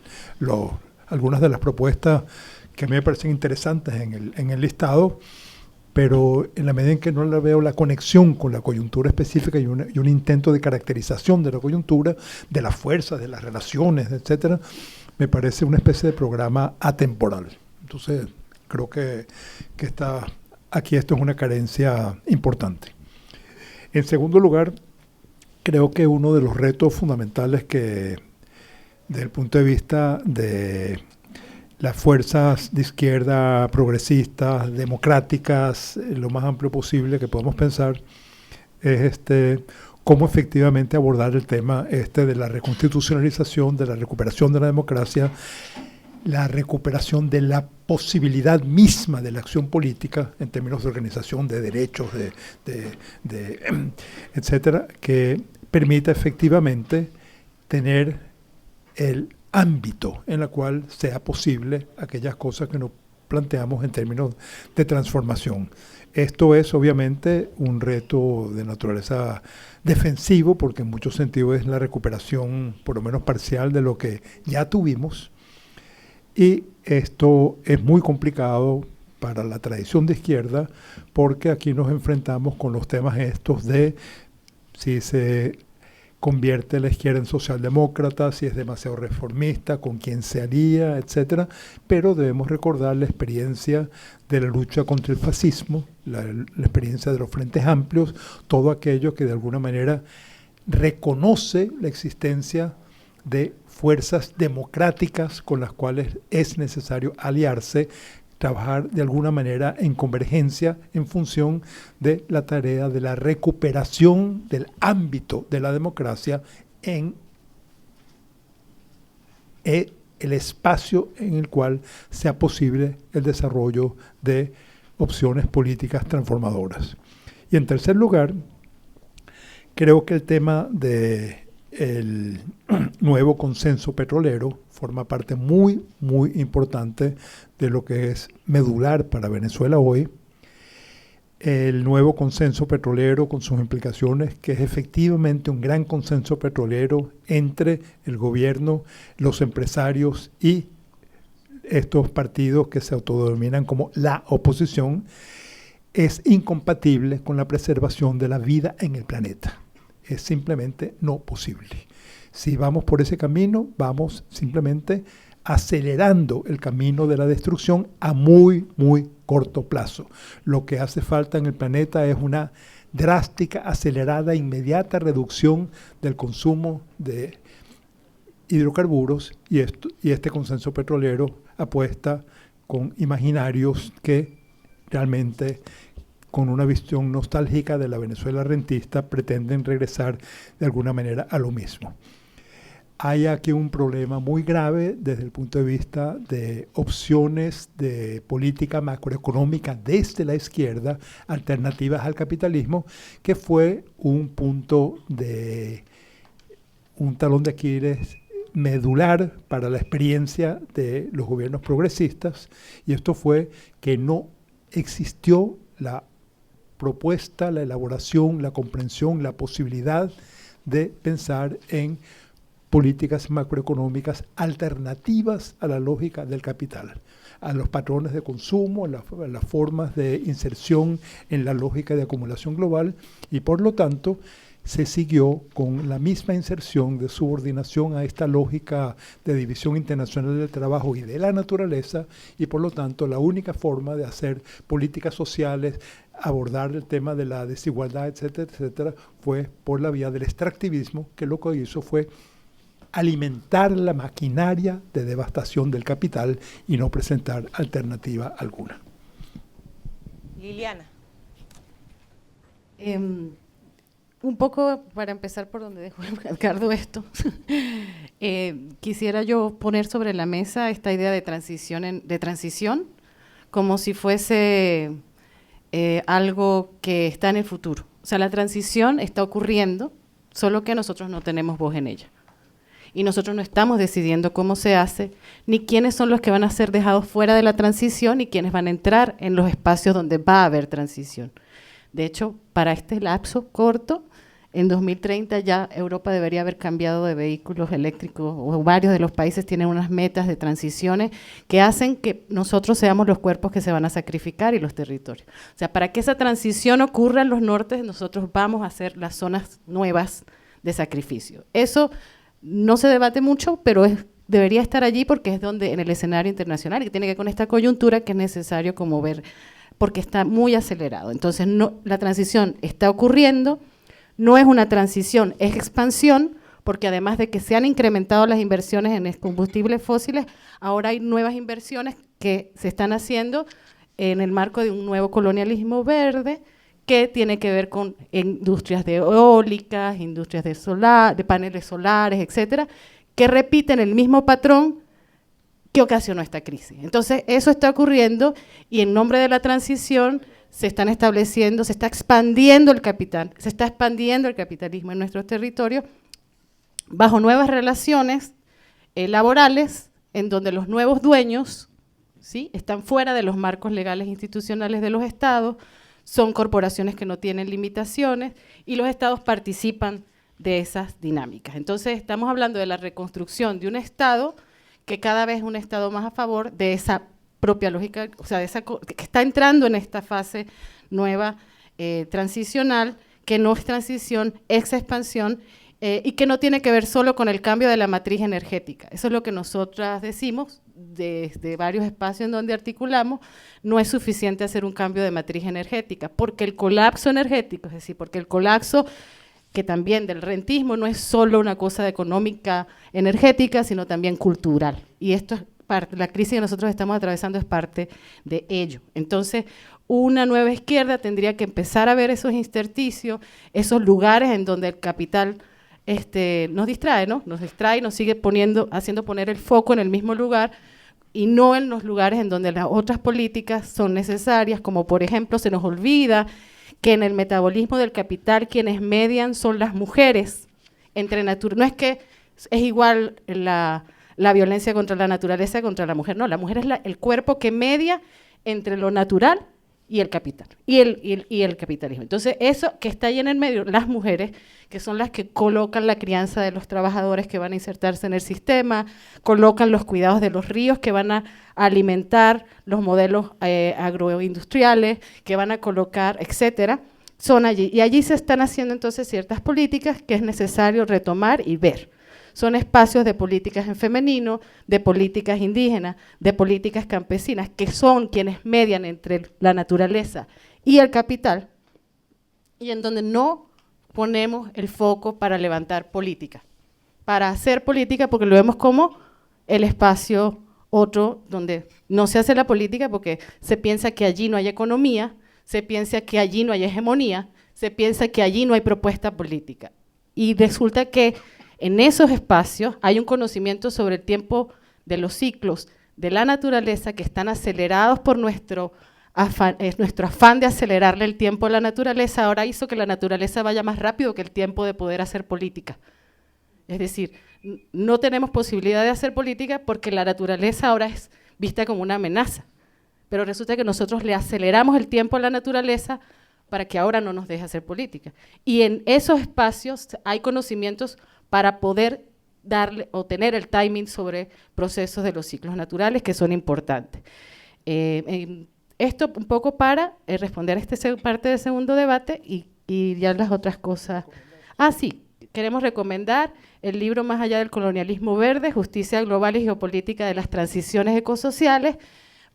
Algunas de las propuestas que a mí me parecen interesantes en el listado, pero en la medida en que no le veo la conexión con la coyuntura específica y un intento de caracterización de la coyuntura, de las fuerzas, de las relaciones, etcétera, me parece una especie de programa atemporal. Entonces, creo que aquí esto es una carencia importante. En segundo lugar, creo que uno de los retos fundamentales que, desde el punto de vista de las fuerzas de izquierda progresistas, democráticas, lo más amplio posible que podemos pensar, es cómo efectivamente abordar el tema de la reconstitucionalización, de la recuperación de la democracia, la recuperación de la posibilidad misma de la acción política en términos de organización de derechos, etcétera, que permita efectivamente tener el ámbito en el cual sea posible aquellas cosas que nos planteamos en términos de transformación. Esto es obviamente un reto de naturaleza defensivo, porque en muchos sentidos es la recuperación, por lo menos parcial, de lo que ya tuvimos. Y esto es muy complicado para la tradición de izquierda, porque aquí nos enfrentamos con los temas estos de si se convierte la izquierda en socialdemócrata, si es demasiado reformista, con quién se alía, etcétera. Pero debemos recordar la experiencia de la lucha contra el fascismo, la experiencia de los frentes amplios, todo aquello que de alguna manera reconoce la existencia de fuerzas democráticas con las cuales es necesario aliarse, trabajar de alguna manera en convergencia en función de la tarea de la recuperación del ámbito de la democracia en el espacio en el cual sea posible el desarrollo de opciones políticas transformadoras. Y en tercer lugar, creo que el tema del nuevo consenso petrolero forma parte muy, muy importante de lo que es medular para Venezuela hoy. El nuevo consenso petrolero con sus implicaciones, que es efectivamente un gran consenso petrolero entre el gobierno, los empresarios y estos partidos que se autodenominan como la oposición, es incompatible con la preservación de la vida en el planeta. Es simplemente no posible. Si vamos por ese camino, vamos simplemente acelerando el camino de la destrucción a muy, muy corto plazo. Lo que hace falta en el planeta es una drástica, acelerada, inmediata reducción del consumo de hidrocarburos y este consenso petrolero apuesta con imaginarios que realmente, con una visión nostálgica de la Venezuela rentista, pretenden regresar de alguna manera a lo mismo. Hay aquí un problema muy grave desde el punto de vista de opciones de política macroeconómica desde la izquierda, alternativas al capitalismo, que fue un talón de Aquiles medular para la experiencia de los gobiernos progresistas, y esto fue que no existió la propuesta, la elaboración, la comprensión, la posibilidad de pensar en políticas macroeconómicas alternativas a la lógica del capital, a los patrones de consumo, a las formas de inserción en la lógica de acumulación global, y por lo tanto se siguió con la misma inserción de subordinación a esta lógica de división internacional del trabajo y de la naturaleza, y por lo tanto la única forma de hacer políticas sociales, abordar el tema de la desigualdad, etcétera, etcétera, fue por la vía del extractivismo, que lo que hizo fue alimentar la maquinaria de devastación del capital y no presentar alternativa alguna. Liliana. Un poco para empezar por donde dejó Edgardo esto, quisiera yo poner sobre la mesa esta idea de transición como si fuese algo que está en el futuro. O sea, la transición está ocurriendo, solo que nosotros no tenemos voz en ella. Y nosotros no estamos decidiendo cómo se hace, ni quiénes son los que van a ser dejados fuera de la transición, ni quiénes van a entrar en los espacios donde va a haber transición. De hecho, para este lapso corto, en 2030 ya Europa debería haber cambiado de vehículos eléctricos, o varios de los países tienen unas metas de transiciones que hacen que nosotros seamos los cuerpos que se van a sacrificar y los territorios. O sea, para que esa transición ocurra en los nortes, nosotros vamos a hacer las zonas nuevas de sacrificio. Eso no se debate mucho, pero debería estar allí porque es donde en el escenario internacional, y que tiene que ver con esta coyuntura que es necesario como ver, porque está muy acelerado. Entonces, la transición está ocurriendo, no es una transición, es expansión, porque además de que se han incrementado las inversiones en combustibles fósiles, ahora hay nuevas inversiones que se están haciendo en el marco de un nuevo colonialismo verde, que tiene que ver con industrias de eólicas, industrias de paneles solares, etcétera, que repiten el mismo patrón que ocasionó esta crisis. Entonces, eso está ocurriendo y en nombre de la transición se están estableciendo, se está expandiendo el capital, se está expandiendo el capitalismo en nuestros territorios bajo nuevas relaciones laborales en donde los nuevos dueños, ¿sí?, están fuera de los marcos legales institucionales de los estados, son corporaciones que no tienen limitaciones y los estados participan de esas dinámicas. Entonces, estamos hablando de la reconstrucción de un estado que cada vez es un estado más a favor de esa propia lógica, o sea, que está entrando en esta fase nueva transicional, que no es transición, es expansión, y que no tiene que ver solo con el cambio de la matriz energética. Eso es lo que nosotras decimos desde varios espacios en donde articulamos. No es suficiente hacer un cambio de matriz energética, porque el colapso energético, es decir, porque el colapso que también del rentismo no es solo una cosa económica energética, sino también cultural. Y esto es parte, la crisis que nosotros estamos atravesando es parte de ello. Entonces, una nueva izquierda tendría que empezar a ver esos intersticios, esos lugares en donde el capital nos distrae, ¿no? Nos distrae y nos sigue haciendo poner el foco en el mismo lugar, y no en los lugares en donde las otras políticas son necesarias, como por ejemplo se nos olvida que en el metabolismo del capital quienes median son las mujeres. No es que es igual la violencia contra la naturaleza contra la mujer, no, la mujer es el cuerpo que media entre lo natural y el capital, y el capitalismo. Entonces, eso que está ahí en el medio, las mujeres, que son las que colocan la crianza de los trabajadores que van a insertarse en el sistema, colocan los cuidados de los ríos que van a alimentar los modelos agroindustriales, que van a colocar, etcétera, son allí. Y allí se están haciendo entonces ciertas políticas que es necesario retomar y ver. Son espacios de políticas en femenino, de políticas indígenas, de políticas campesinas, que son quienes median entre la naturaleza y el capital, y en donde no ponemos el foco para levantar política, para hacer política, porque lo vemos como el espacio otro donde no se hace la política porque se piensa que allí no hay economía, se piensa que allí no hay hegemonía, se piensa que allí no hay propuesta política. Y resulta que en esos espacios hay un conocimiento sobre el tiempo de los ciclos de la naturaleza que están acelerados por nuestro afán de acelerarle el tiempo a la naturaleza. Ahora hizo que la naturaleza vaya más rápido que el tiempo de poder hacer política. Es decir, no tenemos posibilidad de hacer política porque la naturaleza ahora es vista como una amenaza. Pero resulta que nosotros le aceleramos el tiempo a la naturaleza para que ahora no nos deje hacer política. Y en esos espacios hay conocimientos para poder darle o tener el timing sobre procesos de los ciclos naturales que son importantes. Esto un poco para responder a esta parte del segundo debate y ya las otras cosas. Sí, queremos recomendar el libro Más allá del colonialismo verde, Justicia global y geopolítica de las transiciones ecosociales,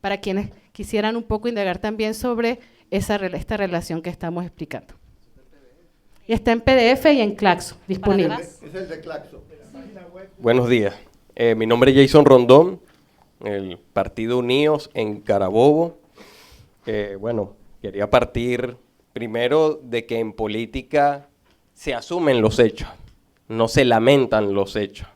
para quienes quisieran un poco indagar también sobre esta relación que estamos explicando. Y está en PDF y en Claxo, disponible. Es el de Claxo. Buenos días. Mi nombre es Jason Rondón, el Partido Unidos en Carabobo. Bueno, quería partir primero de que en política se asumen los hechos, no se lamentan los hechos.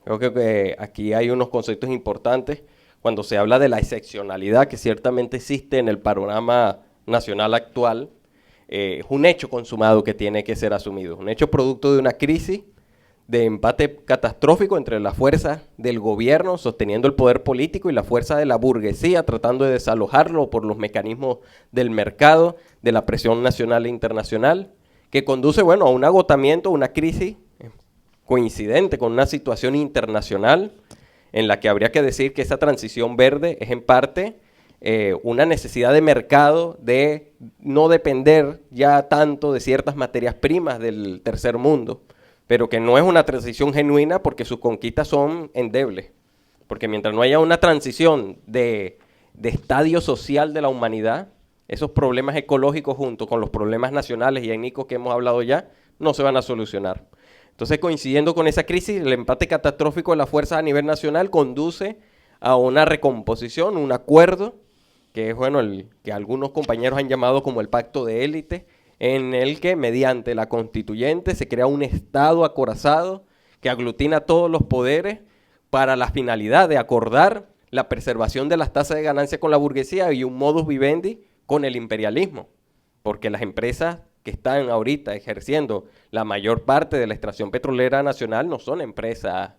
Creo que aquí hay unos conceptos importantes cuando se habla de la excepcionalidad que ciertamente existe en el panorama nacional actual. Es un hecho consumado que tiene que ser asumido, un hecho producto de una crisis de empate catastrófico entre las fuerzas del gobierno sosteniendo el poder político y la fuerza de la burguesía tratando de desalojarlo por los mecanismos del mercado, de la presión nacional e internacional, que conduce, bueno, a un agotamiento, una crisis coincidente con una situación internacional en la que habría que decir que esa transición verde es en parte una necesidad de mercado de no depender ya tanto de ciertas materias primas del tercer mundo, pero que no es una transición genuina porque sus conquistas son endebles. Porque mientras no haya una transición de estadio social de la humanidad, esos problemas ecológicos junto con los problemas nacionales y étnicos que hemos hablado ya, no se van a solucionar. Entonces, coincidiendo con esa crisis, el empate catastrófico de las fuerzas a nivel nacional conduce a una recomposición, un acuerdo, que es bueno el que algunos compañeros han llamado como el pacto de élite, en el que mediante la constituyente se crea un Estado acorazado que aglutina todos los poderes para la finalidad de acordar la preservación de las tasas de ganancia con la burguesía y un modus vivendi con el imperialismo, porque las empresas que están ahorita ejerciendo la mayor parte de la extracción petrolera nacional no son empresas,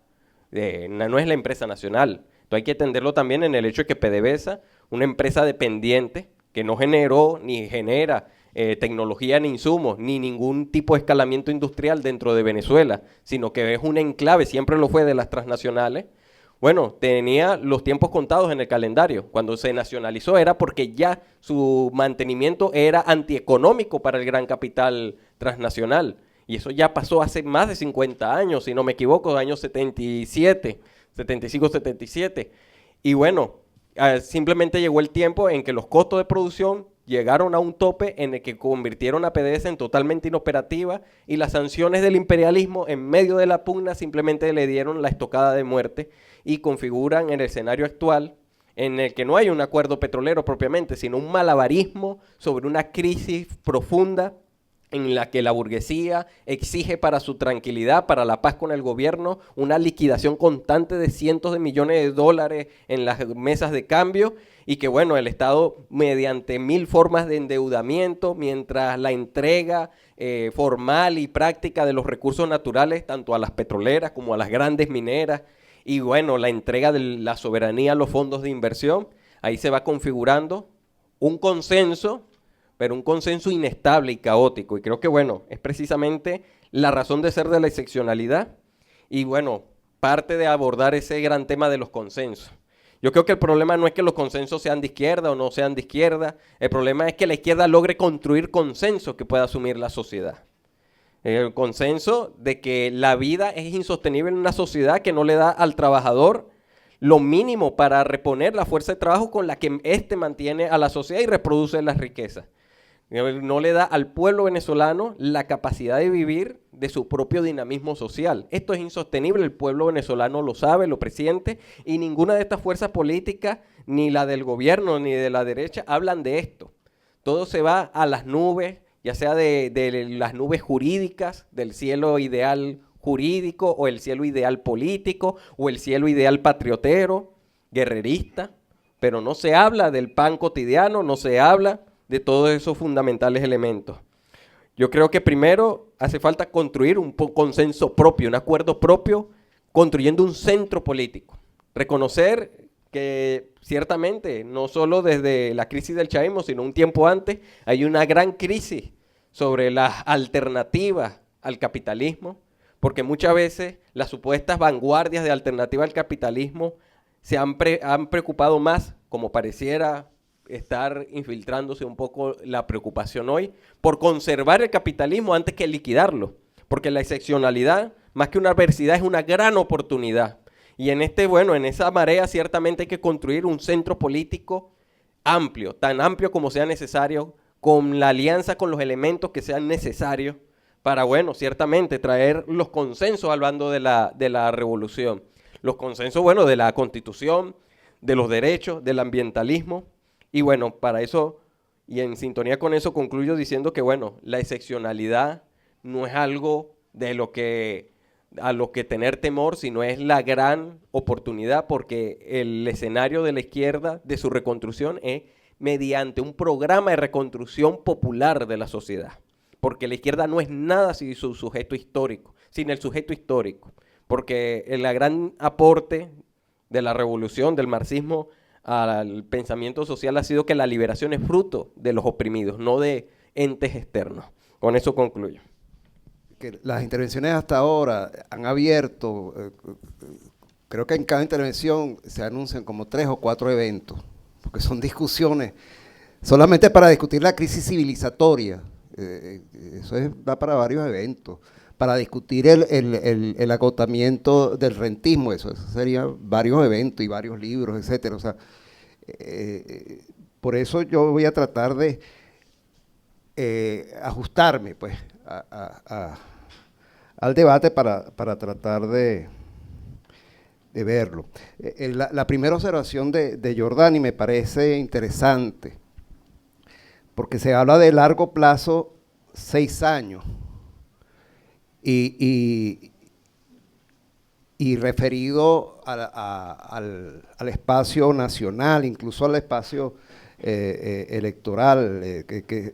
no es la empresa nacional. Entonces hay que entenderlo también en el hecho de que PDVSA, una empresa dependiente que no generó ni genera tecnología ni insumos, ni ningún tipo de escalamiento industrial dentro de Venezuela, sino que es un enclave, siempre lo fue de las transnacionales. Bueno, tenía los tiempos contados en el calendario. Cuando se nacionalizó era porque ya su mantenimiento era antieconómico para el gran capital transnacional. Y eso ya pasó hace más de 50 años, si no me equivoco, años 77, 75, 77. Y bueno, simplemente llegó el tiempo en que los costos de producción llegaron a un tope en el que convirtieron a PDVSA en totalmente inoperativa y las sanciones del imperialismo en medio de la pugna simplemente le dieron la estocada de muerte y configuran el escenario actual en el que no hay un acuerdo petrolero propiamente, sino un malabarismo sobre una crisis profunda en la que la burguesía exige para su tranquilidad, para la paz con el gobierno, una liquidación constante de cientos de millones de dólares en las mesas de cambio, y que bueno, el Estado mediante 1000 formas de endeudamiento, mientras la entrega formal y práctica de los recursos naturales, tanto a las petroleras como a las grandes mineras, y bueno, la entrega de la soberanía a los fondos de inversión, ahí se va configurando un consenso, pero un consenso inestable y caótico. Y creo que, bueno, es precisamente la razón de ser de la excepcionalidad y, bueno, parte de abordar ese gran tema de los consensos. Yo creo que el problema no es que los consensos sean de izquierda o no sean de izquierda, el problema es que la izquierda logre construir consensos que pueda asumir la sociedad. El consenso de que la vida es insostenible en una sociedad que no le da al trabajador lo mínimo para reponer la fuerza de trabajo con la que éste mantiene a la sociedad y reproduce las riquezas. No le da al pueblo venezolano la capacidad de vivir de su propio dinamismo social. Esto es insostenible, el pueblo venezolano lo sabe, lo presiente, y ninguna de estas fuerzas políticas, ni la del gobierno ni de la derecha, hablan de esto. Todo se va a las nubes, ya sea de las nubes jurídicas, del cielo ideal jurídico, o el cielo ideal político, o el cielo ideal patriotero, guerrerista, pero no se habla del pan cotidiano, no se habla de todos esos fundamentales elementos. Yo creo que primero hace falta construir un consenso propio, un acuerdo propio, construyendo un centro político. Reconocer que ciertamente, no solo desde la crisis del chavismo, sino un tiempo antes, hay una gran crisis sobre las alternativas al capitalismo, porque muchas veces las supuestas vanguardias de alternativa al capitalismo se han preocupado más, como pareciera estar infiltrándose un poco la preocupación hoy, por conservar el capitalismo antes que liquidarlo, porque la excepcionalidad, más que una adversidad, es una gran oportunidad. Y en en esa marea ciertamente hay que construir un centro político amplio, tan amplio como sea necesario, con la alianza con los elementos que sean necesarios para, ciertamente traer los consensos al bando de la revolución. Los consensos, de la Constitución, de los derechos, del ambientalismo. Y para eso, y en sintonía con eso, concluyo diciendo que, la excepcionalidad no es algo a lo que tener temor, sino es la gran oportunidad, porque el escenario de la izquierda, de su reconstrucción, es mediante un programa de reconstrucción popular de la sociedad. Porque la izquierda no es nada sin su sujeto histórico, sin el sujeto histórico. Porque el gran aporte de la revolución, del marxismo, al pensamiento social ha sido que la liberación es fruto de los oprimidos, no de entes externos. Con eso concluyo. Que las intervenciones hasta ahora han abierto, creo que en cada intervención se anuncian como 3 o 4 eventos, porque son discusiones solamente para discutir la crisis civilizatoria. Eso da para varios eventos. Para discutir el agotamiento del rentismo, eso serían varios eventos y varios libros, etcétera. O sea, por eso yo voy a tratar de ajustarme, pues, al debate para tratar de verlo. La primera observación de Giordani me parece interesante, porque se habla de largo plazo, 6 años. Y referido al espacio nacional, incluso al espacio electoral, que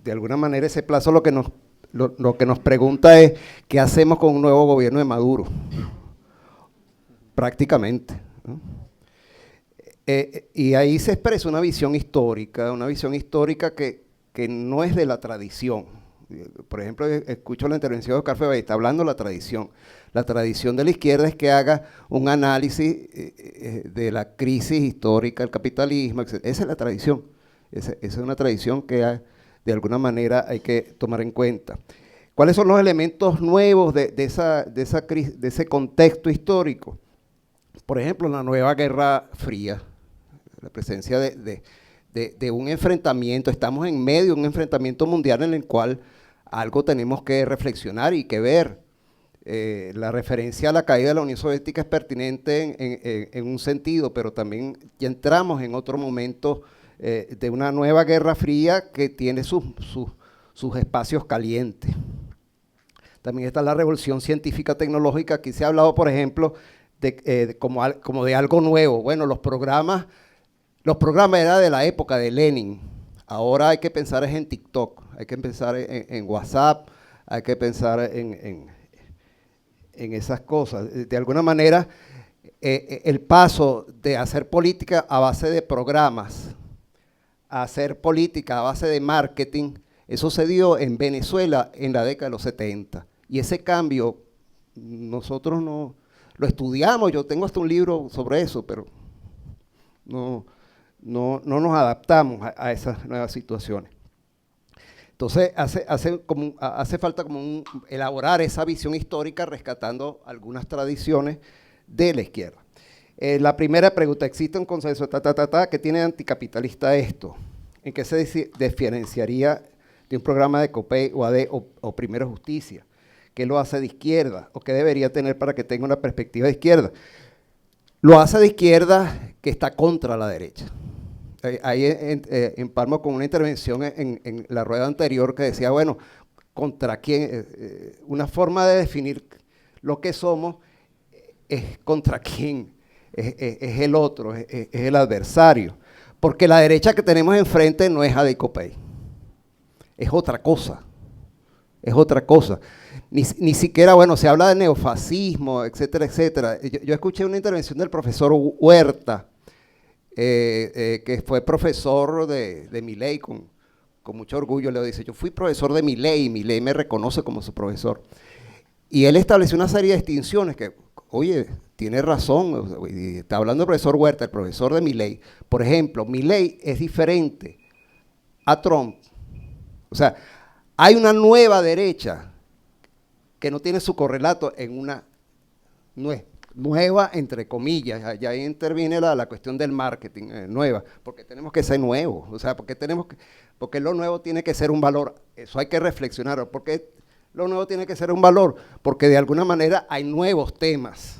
de alguna manera ese plazo lo que nos pregunta es ¿qué hacemos con un nuevo gobierno de Maduro? Prácticamente, ¿no? Y ahí se expresa una visión histórica que no es de la tradición. Por ejemplo, escucho la intervención de Oscar Feo y está hablando de la tradición. La tradición de la izquierda es que haga un análisis de la crisis histórica del capitalismo, etc. Esa es la tradición. Esa es una tradición que de alguna manera hay que tomar en cuenta. ¿Cuáles son los elementos nuevos de ese contexto histórico? Por ejemplo, la nueva Guerra Fría, la presencia de un enfrentamiento. Estamos en medio de un enfrentamiento mundial en el cual algo tenemos que reflexionar y que ver. La referencia a la caída de la Unión Soviética es pertinente en un sentido, pero también ya entramos en otro momento de una nueva Guerra Fría que tiene sus sus espacios calientes. También está la revolución científica tecnológica. Aquí se ha hablado, por ejemplo, como de algo nuevo. Bueno, los programas eran de la época de Lenin. Ahora hay que pensar en TikTok, hay que pensar en WhatsApp, hay que pensar en esas cosas. De alguna manera, el paso de hacer política a base de programas, a hacer política a base de marketing, eso se dio en Venezuela en la década de los 70. Y ese cambio, nosotros no lo estudiamos, yo tengo hasta un libro sobre eso, pero no nos adaptamos a esas nuevas situaciones. Entonces, hace falta como elaborar esa visión histórica rescatando algunas tradiciones de la izquierda. La primera pregunta, ¿existe un consenso? ¿Qué tiene anticapitalista esto? ¿En qué se diferenciaría de un programa de COPEI o AD o Primero Justicia? ¿Qué lo hace de izquierda? ¿O qué debería tener para que tenga una perspectiva de izquierda? Lo hace de izquierda que está contra la derecha. Ahí empalmo con una intervención en la rueda anterior que decía, bueno, ¿contra quién? Una forma de definir lo que somos es contra quién, es el otro, es el adversario. Porque la derecha que tenemos enfrente no es AD+COPEI, es otra cosa, es otra cosa. Ni siquiera, bueno, se habla de neofascismo, etcétera, etcétera. Yo escuché una intervención del profesor Huerta, que fue profesor de Milei, con mucho orgullo le dice, yo fui profesor de Milei, y Milei me reconoce como su profesor. Y él estableció una serie de distinciones que, oye, tiene razón, está hablando el profesor Huerta, el profesor de Milei. Por ejemplo, Milei es diferente a Trump. O sea, hay una nueva derecha que no tiene su correlato en una nueva, entre comillas, allá interviene la cuestión del marketing, nueva, porque tenemos que ser nuevos, o sea, porque lo nuevo tiene que ser un valor, eso hay que reflexionar, porque lo nuevo tiene que ser un valor, porque de alguna manera hay nuevos temas,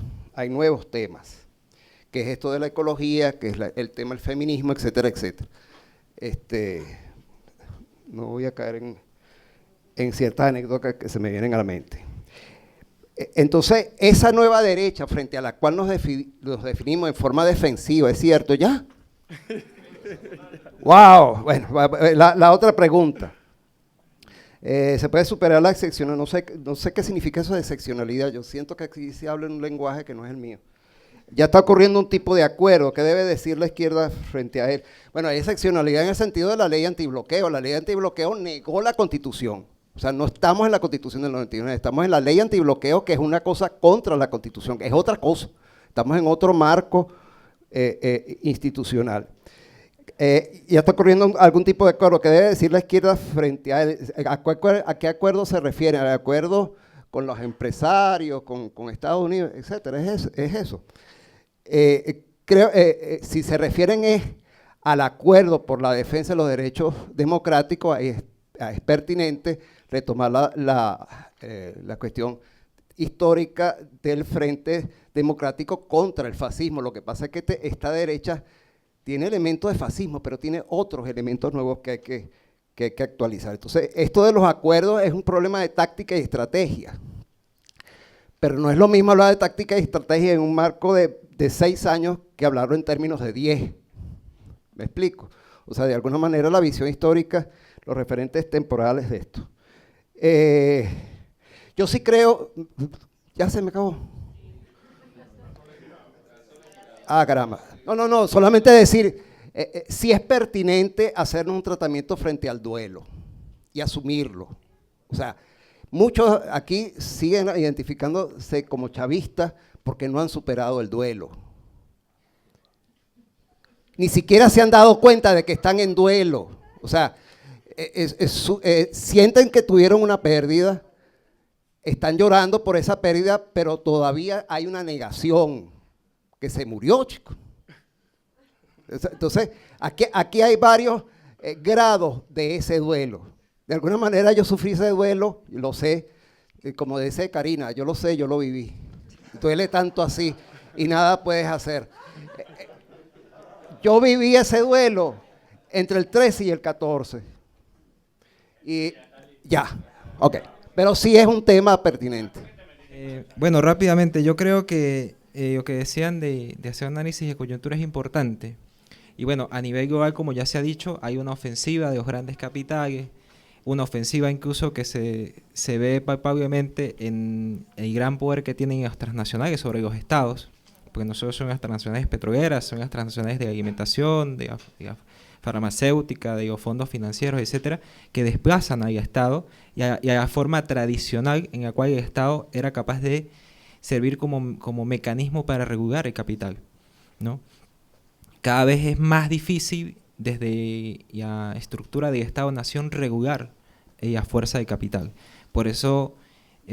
que es esto de la ecología, que es el tema del feminismo, etcétera, etcétera. No voy a caer en ciertas anécdotas que se me vienen a la mente. Entonces, esa nueva derecha frente a la cual nos definimos en forma defensiva, ¿es cierto ya? ¡Wow! Bueno, la otra pregunta. ¿Se puede superar la excepcionalidad? No sé qué significa eso de excepcionalidad. Yo siento que aquí se habla en un lenguaje que no es el mío. Ya está ocurriendo un tipo de acuerdo. ¿Qué debe decir la izquierda frente a él? Bueno, hay excepcionalidad en el sentido de la ley antibloqueo. La ley antibloqueo negó la Constitución. O sea, no estamos en la Constitución del 99, estamos en la ley antibloqueo, que es una cosa contra la Constitución, que es otra cosa. Estamos en otro marco institucional. Ya está ocurriendo algún tipo de acuerdo. ¿Qué debe decir la izquierda frente a él? ¿A qué acuerdo se refiere? ¿Al acuerdo con los empresarios, con Estados Unidos, etcétera? Es eso. Si se refieren al acuerdo por la defensa de los derechos democráticos, ahí es pertinente retomar la cuestión histórica del Frente Democrático contra el fascismo. Lo que pasa es que esta derecha tiene elementos de fascismo, pero tiene otros elementos nuevos que hay que actualizar. Entonces, esto de los acuerdos es un problema de táctica y estrategia. Pero no es lo mismo hablar de táctica y estrategia en un marco de 6 años que hablarlo en términos de 10. ¿Me explico? O sea, de alguna manera la visión histórica, los referentes temporales de esto. Yo sí creo, ya se me acabó. Caramba. No, solamente decir, sí es pertinente hacer un tratamiento frente al duelo y asumirlo. O sea, muchos aquí siguen identificándose como chavistas porque no han superado el duelo. Ni siquiera se han dado cuenta de que están en duelo. O sea, sienten que tuvieron una pérdida, están llorando por esa pérdida, pero todavía hay una negación, que se murió, chico. Entonces, aquí hay varios grados de ese duelo. De alguna manera yo sufrí ese duelo, lo sé, como dice Karina, yo lo sé, yo lo viví. Duele tanto así y nada puedes hacer. Yo viví ese duelo entre el 13 y el 14. Ya, ok. Pero sí es un tema pertinente. Bueno, rápidamente, yo creo que lo que decían de hacer análisis de coyuntura es importante. Y bueno, a nivel global, como ya se ha dicho, hay una ofensiva de los grandes capitales, una ofensiva incluso que se ve palpablemente en el gran poder que tienen las transnacionales sobre los estados, porque no solo son las transnacionales petroleras, son las transnacionales de la alimentación, de la farmacéutica, de los fondos financieros, etcétera, que desplazan al Estado y a la forma tradicional en la cual el Estado era capaz de servir como mecanismo para regular el capital, ¿no? Cada vez es más difícil desde la estructura del Estado-Nación regular la fuerza de capital. Por eso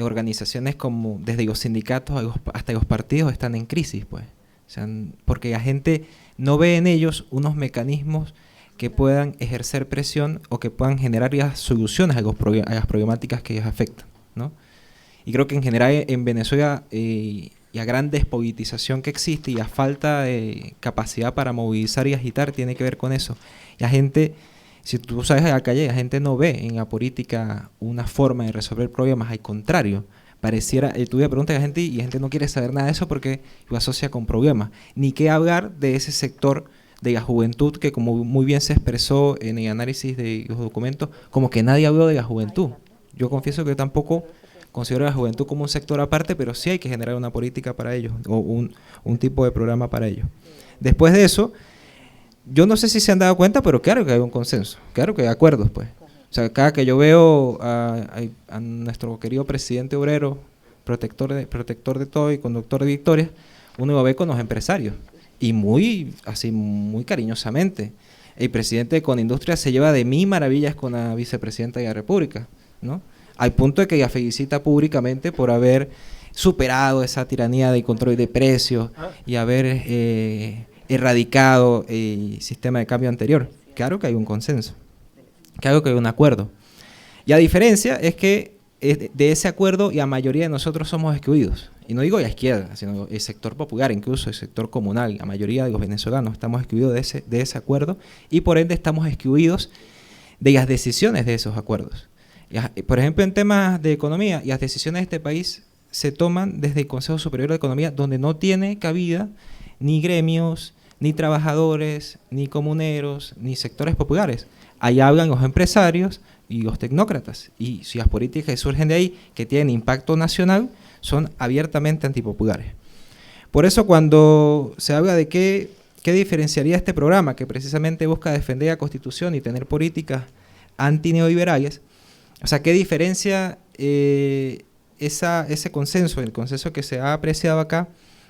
organizaciones como desde los sindicatos hasta los partidos están en crisis, pues. O sea, porque la gente no ve en ellos unos mecanismos que puedan ejercer presión o que puedan generar las soluciones a las problemáticas que les afectan, ¿no? Y creo que en general en Venezuela la gran despolitización que existe y la falta de capacidad para movilizar y agitar tiene que ver con eso. La gente, si tú sales a la calle, la gente no ve en la política una forma de resolver problemas, al contrario, pareciera, tú le preguntas a la gente y la gente no quiere saber nada de eso porque lo asocia con problemas. Ni qué hablar de ese sector de la juventud que, como muy bien se expresó en el análisis de los documentos, como que nadie habló de la juventud. Yo confieso que tampoco considero a la juventud como un sector aparte, pero sí hay que generar una política para ellos o un tipo de programa para ellos. Después de eso, yo no sé si se han dado cuenta, pero claro que hay un consenso, claro que hay acuerdos, pues. O sea, cada que yo veo a nuestro querido presidente obrero, protector de todo y conductor de Victoria, uno lo ve con los empresarios y muy cariñosamente. El presidente de Conindustria se lleva de mil maravillas con la vicepresidenta de la República, ¿no? Al punto de que ella felicita públicamente por haber superado esa tiranía de control de precios y haber erradicado el sistema de cambio anterior. Claro que hay un consenso, claro que hay un acuerdo. Y la diferencia es que de ese acuerdo la mayoría de nosotros somos excluidos. Y no digo la izquierda, sino el sector popular, incluso el sector comunal. La mayoría de los venezolanos estamos excluidos de ese acuerdo y por ende estamos excluidos de las decisiones de esos acuerdos. Por ejemplo, en temas de economía, las decisiones de este país se toman desde el Consejo Superior de Economía, donde no tiene cabida ni gremios, ni trabajadores, ni comuneros, ni sectores populares. Ahí hablan los empresarios y los tecnócratas. Y si las políticas que surgen de ahí, que tienen impacto nacional, son abiertamente antipopulares. Por eso cuando se habla de qué diferenciaría este programa, que precisamente busca defender la Constitución y tener políticas antineoliberales, o sea, ¿qué diferencia ese consenso, el consenso que se ha apreciado acá,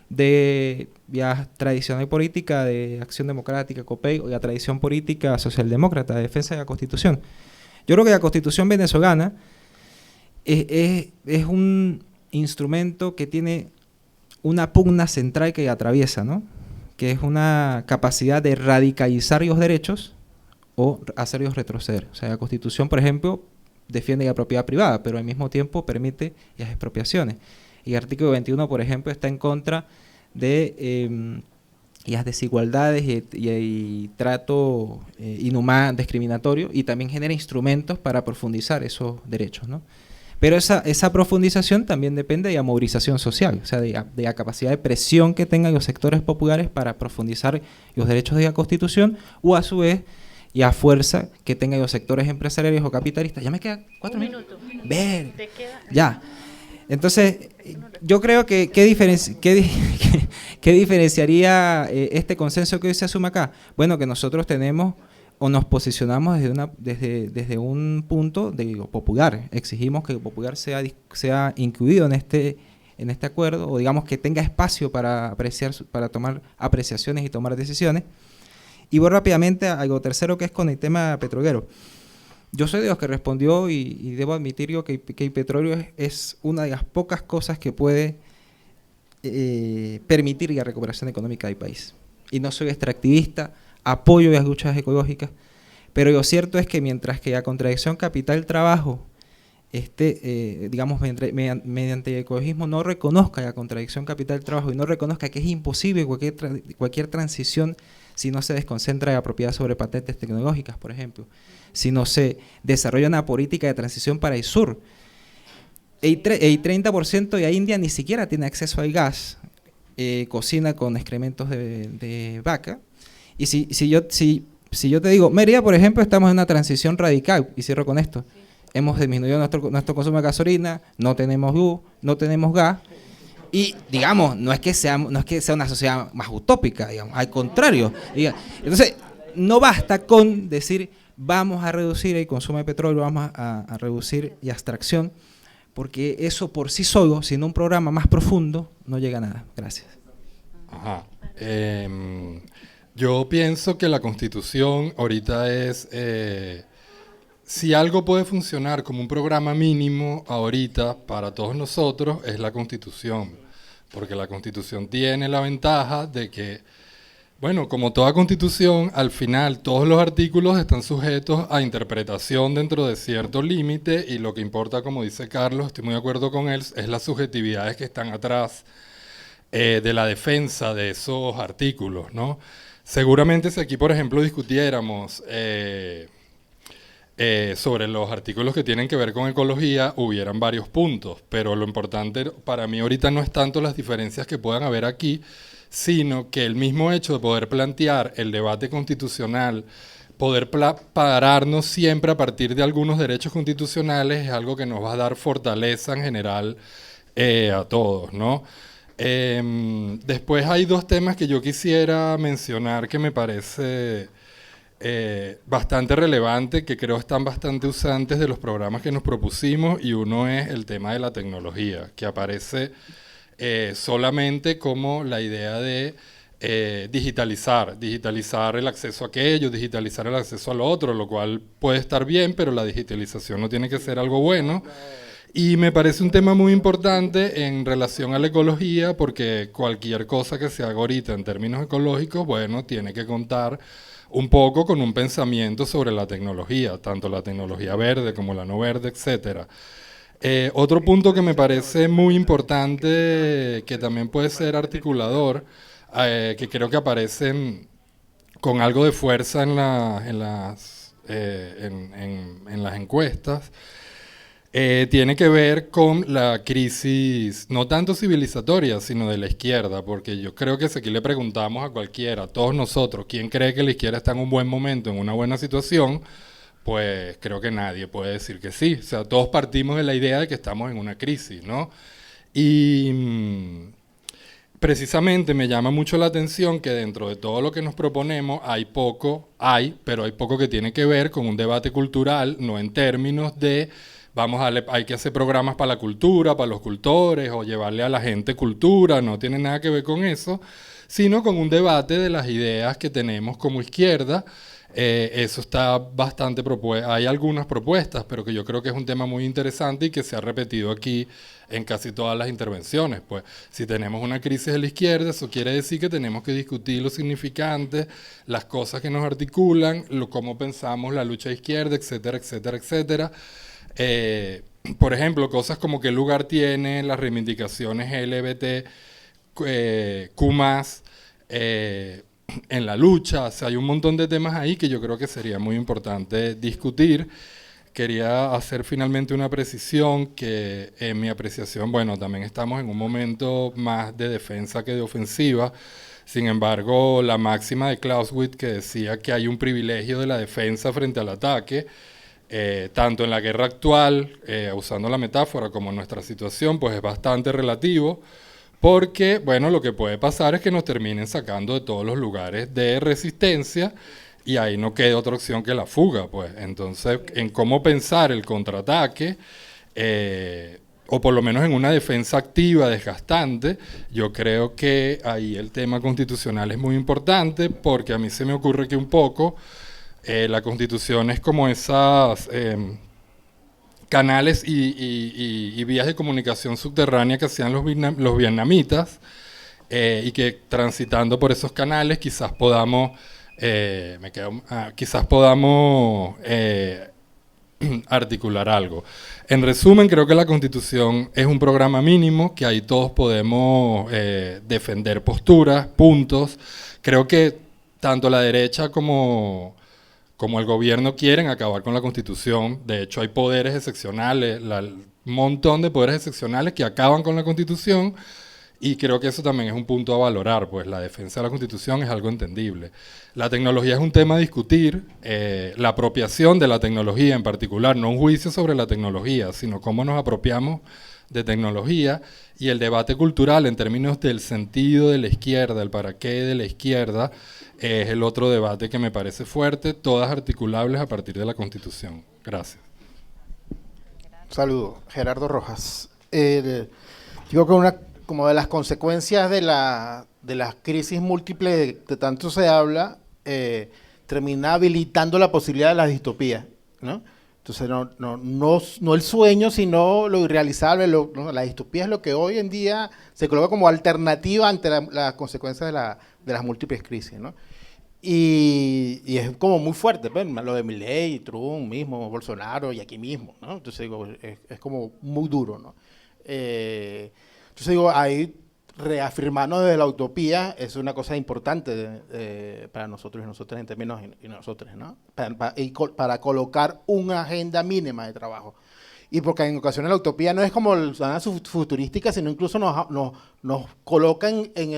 de la tradicional política de Acción Democrática, COPEI, o la tradición política socialdemócrata de defensa de la Constitución? Yo creo que la Constitución venezolana es un instrumento que tiene una pugna central que atraviesa, ¿no? Que es una capacidad de radicalizar los derechos o hacerlos retroceder. O sea, la Constitución, por ejemplo, defiende la propiedad privada, pero al mismo tiempo permite las expropiaciones. Y el artículo 21, por ejemplo, está en contra de las desigualdades y trato inhumano, discriminatorio, y también genera instrumentos para profundizar esos derechos, ¿no? Pero esa profundización también depende de la movilización social, o sea, de la capacidad de presión que tengan los sectores populares para profundizar los derechos de la Constitución, o a su vez, y a fuerza que tengan los sectores empresariales o capitalistas. Ya me quedan 4 minutos. Ver. Ya. Entonces, yo creo que ¿qué diferenciaría este consenso que hoy se asume acá? Bueno, que nosotros tenemos o nos posicionamos desde un punto de lo popular. Exigimos que lo popular sea incluido en este acuerdo, o digamos que tenga espacio para tomar apreciaciones y tomar decisiones. Y voy rápidamente a algo tercero, que es con el tema petrolero. Yo soy de los que respondió y debo admitir yo que el petróleo es una de las pocas cosas que puede permitir la recuperación económica del país. Y no soy extractivista, apoyo las luchas ecológicas, pero lo cierto es que mientras que la contradicción capital-trabajo digamos, mediante el ecologismo no reconozca la contradicción capital-trabajo y no reconozca que es imposible cualquier transición si no se desconcentra la propiedad sobre patentes tecnológicas, por ejemplo, si no se desarrolla una política de transición para el sur. El 30% de India ni siquiera tiene acceso al gas, cocina con excrementos de vaca. Y si yo te digo, Mérida, por ejemplo, estamos en una transición radical, y cierro con esto. Hemos disminuido nuestro consumo de gasolina, no tenemos luz, no tenemos gas. Y, digamos, no es que sea una sociedad más utópica, digamos, al contrario. Entonces, no basta con decir, vamos a reducir el consumo de petróleo, vamos a reducir la extracción, porque eso por sí solo, sin un programa más profundo, no llega a nada. Gracias. Ajá. Yo pienso que la Constitución ahorita es... si algo puede funcionar como un programa mínimo ahorita para todos nosotros, es la Constitución. Porque la Constitución tiene la ventaja de que, bueno, como toda Constitución, al final todos los artículos están sujetos a interpretación dentro de cierto límite, y lo que importa, como dice Carlos, estoy muy de acuerdo con él, es las subjetividades que están atrás de la defensa de esos artículos, ¿no? Seguramente si aquí, por ejemplo, discutiéramos sobre los artículos que tienen que ver con ecología, hubieran varios puntos, pero lo importante para mí ahorita no es tanto las diferencias que puedan haber aquí, sino que el mismo hecho de poder plantear el debate constitucional, poder pararnos siempre a partir de algunos derechos constitucionales, es algo que nos va a dar fortaleza en general a todos, ¿no? Después hay dos temas que yo quisiera mencionar que me parece bastante relevante, que creo están bastante usantes de los programas que nos propusimos, y uno es el tema de la tecnología, que aparece solamente como la idea de digitalizar el acceso a aquello, digitalizar el acceso a lo otro, lo cual puede estar bien, pero la digitalización no tiene que ser algo bueno. Y me parece un tema muy importante en relación a la ecología, porque cualquier cosa que se haga ahorita en términos ecológicos, bueno, tiene que contar un poco con un pensamiento sobre la tecnología, tanto la tecnología verde como la no verde, etcétera. Otro punto que me parece muy importante, que también puede ser articulador, que creo que aparecen con algo de fuerza en las encuestas, tiene que ver con la crisis, no tanto civilizatoria, sino de la izquierda, porque yo creo que si aquí le preguntamos a cualquiera, a todos nosotros, ¿quién cree que la izquierda está en un buen momento, en una buena situación? Pues creo que nadie puede decir que sí. O sea, todos partimos de la idea de que estamos en una crisis, ¿no? Y precisamente me llama mucho la atención que dentro de todo lo que nos proponemos pero hay poco que tiene que ver con un debate cultural, no en términos de hay que hacer programas para la cultura, para los cultores, o llevarle a la gente cultura, no tiene nada que ver con eso, sino con un debate de las ideas que tenemos como izquierda. Eso está bastante propuesto. Hay algunas propuestas, pero que yo creo que es un tema muy interesante y que se ha repetido aquí en casi todas las intervenciones. Pues, si tenemos una crisis de la izquierda, eso quiere decir que tenemos que discutir lo significante, las cosas que nos articulan, cómo pensamos la lucha de izquierda, etcétera, etcétera, etcétera. Por ejemplo, cosas como qué lugar tienen las reivindicaciones LGBTQ+, en la lucha. O sea, hay un montón de temas ahí que yo creo que sería muy importante discutir. Quería hacer finalmente una precisión, que en mi apreciación, bueno, también estamos en un momento más de defensa que de ofensiva. Sin embargo, la máxima de Clausewitz, que decía que hay un privilegio de la defensa frente al ataque, tanto en la guerra actual, usando la metáfora, como en nuestra situación, pues es bastante relativo, porque, bueno, lo que puede pasar es que nos terminen sacando de todos los lugares de resistencia, y ahí no queda otra opción que la fuga, pues. Entonces, en cómo pensar el contraataque, o por lo menos en una defensa activa, desgastante, yo creo que ahí el tema constitucional es muy importante, porque a mí se me ocurre que un poco la Constitución es como esas canales y vías de comunicación subterránea que hacían los vietnamitas, y que transitando por esos canales quizás podamos articular algo. En resumen, creo que la Constitución es un programa mínimo, que ahí todos podemos defender posturas, puntos. Creo que tanto la derecha como el gobierno quieren acabar con la Constitución. De hecho, hay poderes excepcionales, un montón de poderes excepcionales que acaban con la Constitución, y creo que eso también es un punto a valorar, pues la defensa de la Constitución es algo entendible. La tecnología es un tema a discutir, la apropiación de la tecnología en particular, no un juicio sobre la tecnología, sino cómo nos apropiamos de tecnología, y el debate cultural en términos del sentido de la izquierda, el para qué de la izquierda, es el otro debate que me parece fuerte, todas articulables a partir de la Constitución. Gracias. Saludos, Gerardo Rojas. Digo que una como de las consecuencias de las crisis múltiples de tanto se habla, termina habilitando la posibilidad de las distopías, ¿no? Entonces, no el sueño, sino lo irrealizable. La distopía es lo que hoy en día se coloca como alternativa ante las consecuencias de las múltiples crisis, ¿no? Y es como muy fuerte, pues, lo de Milei, Trump mismo, Bolsonaro y aquí mismo, ¿no? Entonces, digo, es como muy duro, ¿no? Entonces, digo, ahí reafirmarnos desde la utopía es una cosa importante para nosotros y nosotras en términos y nosotros, ¿no? Para colocar una agenda mínima de trabajo. Y porque en ocasiones la utopía no es como la futurística, sino incluso nos colocan en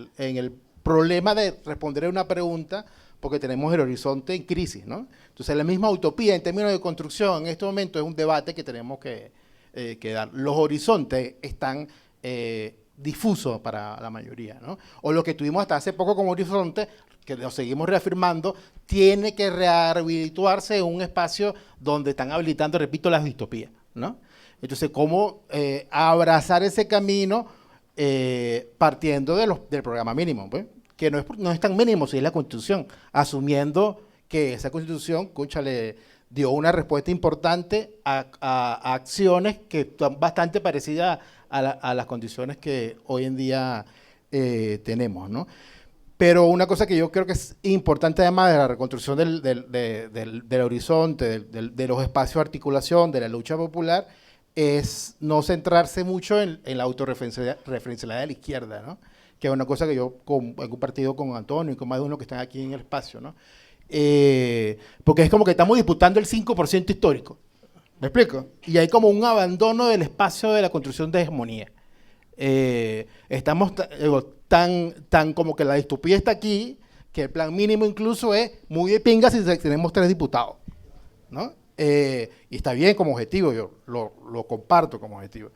el problema de responder a una pregunta, porque tenemos el horizonte en crisis, ¿no? Entonces, la misma utopía en términos de construcción en este momento es un debate que tenemos que dar. Los horizontes están difusos para la mayoría, ¿no? O lo que tuvimos hasta hace poco como horizonte, que lo seguimos reafirmando, tiene que rehabilitarse en un espacio donde están habilitando, repito, las distopías, ¿no? Entonces, ¿cómo abrazar ese camino partiendo del programa mínimo, pues? Que no es tan mínimo si es la Constitución, asumiendo que esa Constitución, cónchale, dio una respuesta importante a acciones que están bastante parecidas a las condiciones que hoy en día tenemos, ¿no? Pero una cosa que yo creo que es importante, además de la reconstrucción del horizonte, de los espacios de articulación, de la lucha popular, es no centrarse mucho en la autorreferencialidad de la izquierda, ¿no? Que es una cosa que yo he compartido con Antonio y con más de uno que están aquí en el espacio, ¿no? Porque es como que estamos disputando el 5% histórico, ¿me explico? Y hay como un abandono del espacio de la construcción de hegemonía. Estamos tan como que la distopía está aquí, que el plan mínimo incluso es muy de pinga si tenemos 3 diputados, ¿no? Y está bien como objetivo, yo lo comparto como objetivo.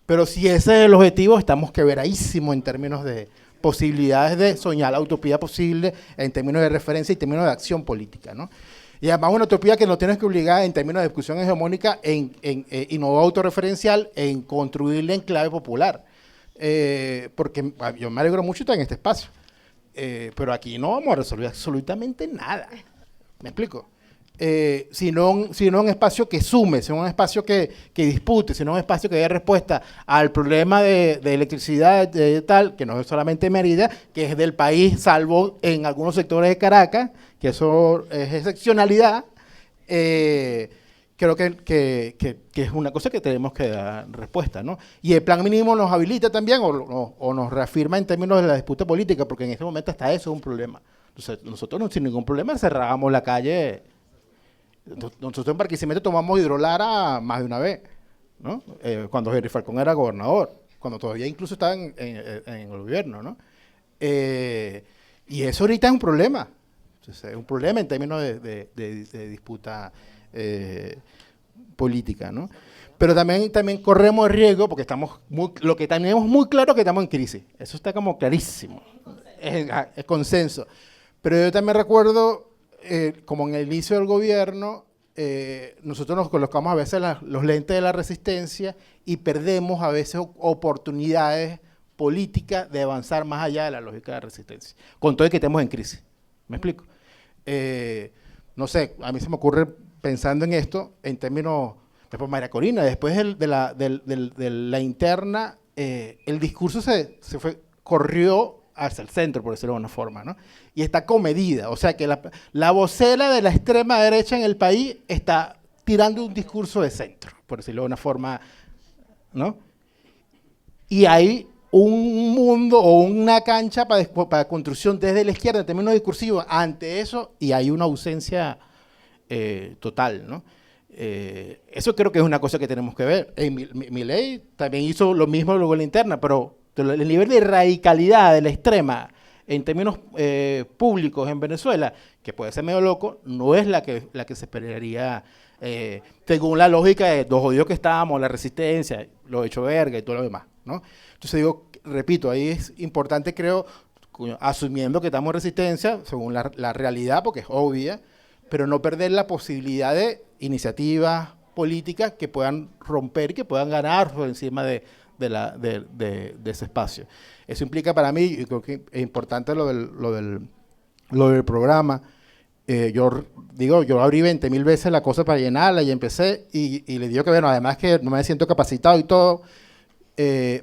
Pero si ese es el objetivo, estamos quebradísimos en términos de posibilidades de soñar la utopía posible en términos de referencia y en términos de acción política, ¿no? Y además una utopía que nos tienes que obligar en términos de discusión hegemónica y no autorreferencial en construirla en clave popular. Porque yo me alegro mucho de estar en este espacio, pero aquí no vamos a resolver absolutamente nada. ¿Me explico? Sino un espacio que sume, sino un espacio que dispute, sino un espacio que dé respuesta al problema de electricidad tal, que no es solamente Mérida, que es del país, salvo en algunos sectores de Caracas, que eso es excepcionalidad. Creo que es una cosa que tenemos que dar respuesta, ¿no? Y el plan mínimo nos habilita también o nos reafirma en términos de la disputa política, porque en este momento hasta eso es un problema. Entonces, nosotros sin ningún problema cerrábamos la calle. Nosotros en Barquisimeto tomamos hidrolara más de una vez, ¿no? Cuando Henry Falcón era gobernador, cuando todavía incluso estaba en el gobierno, ¿no? Y eso ahorita es un problema. Entonces, es un problema en términos de disputa política, ¿no? Pero también corremos el riesgo, porque lo que tenemos muy claro es que estamos en crisis. Eso está como clarísimo. Es consenso. Pero yo también recuerdo, como en el inicio del gobierno, nosotros nos colocamos a veces los lentes de la resistencia y perdemos a veces oportunidades políticas de avanzar más allá de la lógica de resistencia, con todo el que estemos en crisis. ¿Me explico? No sé, a mí se me ocurre pensando en esto, en términos, después María Corina, después de la interna, el discurso corrió hacia el centro, por decirlo de una forma, ¿no? Y está comedida, o sea que la vocera de la extrema derecha en el país está tirando un discurso de centro, por decirlo de una forma, ¿no? Y hay un mundo o una cancha para construcción desde la izquierda en términos discursivos ante eso, y hay una ausencia total, ¿no? Eso creo que es una cosa que tenemos que ver. Milei también hizo lo mismo luego en la interna, pero el nivel de radicalidad de la extrema en términos públicos en Venezuela, que puede ser medio loco, no es la que se esperaría según la lógica de los jodidos que estábamos, la resistencia, lo hecho verga y todo lo demás, ¿no? Entonces digo, repito, ahí es importante, creo, asumiendo que estamos en resistencia, según la realidad, porque es obvia, pero no perder la posibilidad de iniciativas políticas que puedan romper, que puedan ganar por encima de ese espacio. Eso implica para mí, y creo que es importante lo del programa. Yo abrí 20.000 veces la cosa para llenarla y empecé, y le digo que, bueno, además que no me siento capacitado y todo,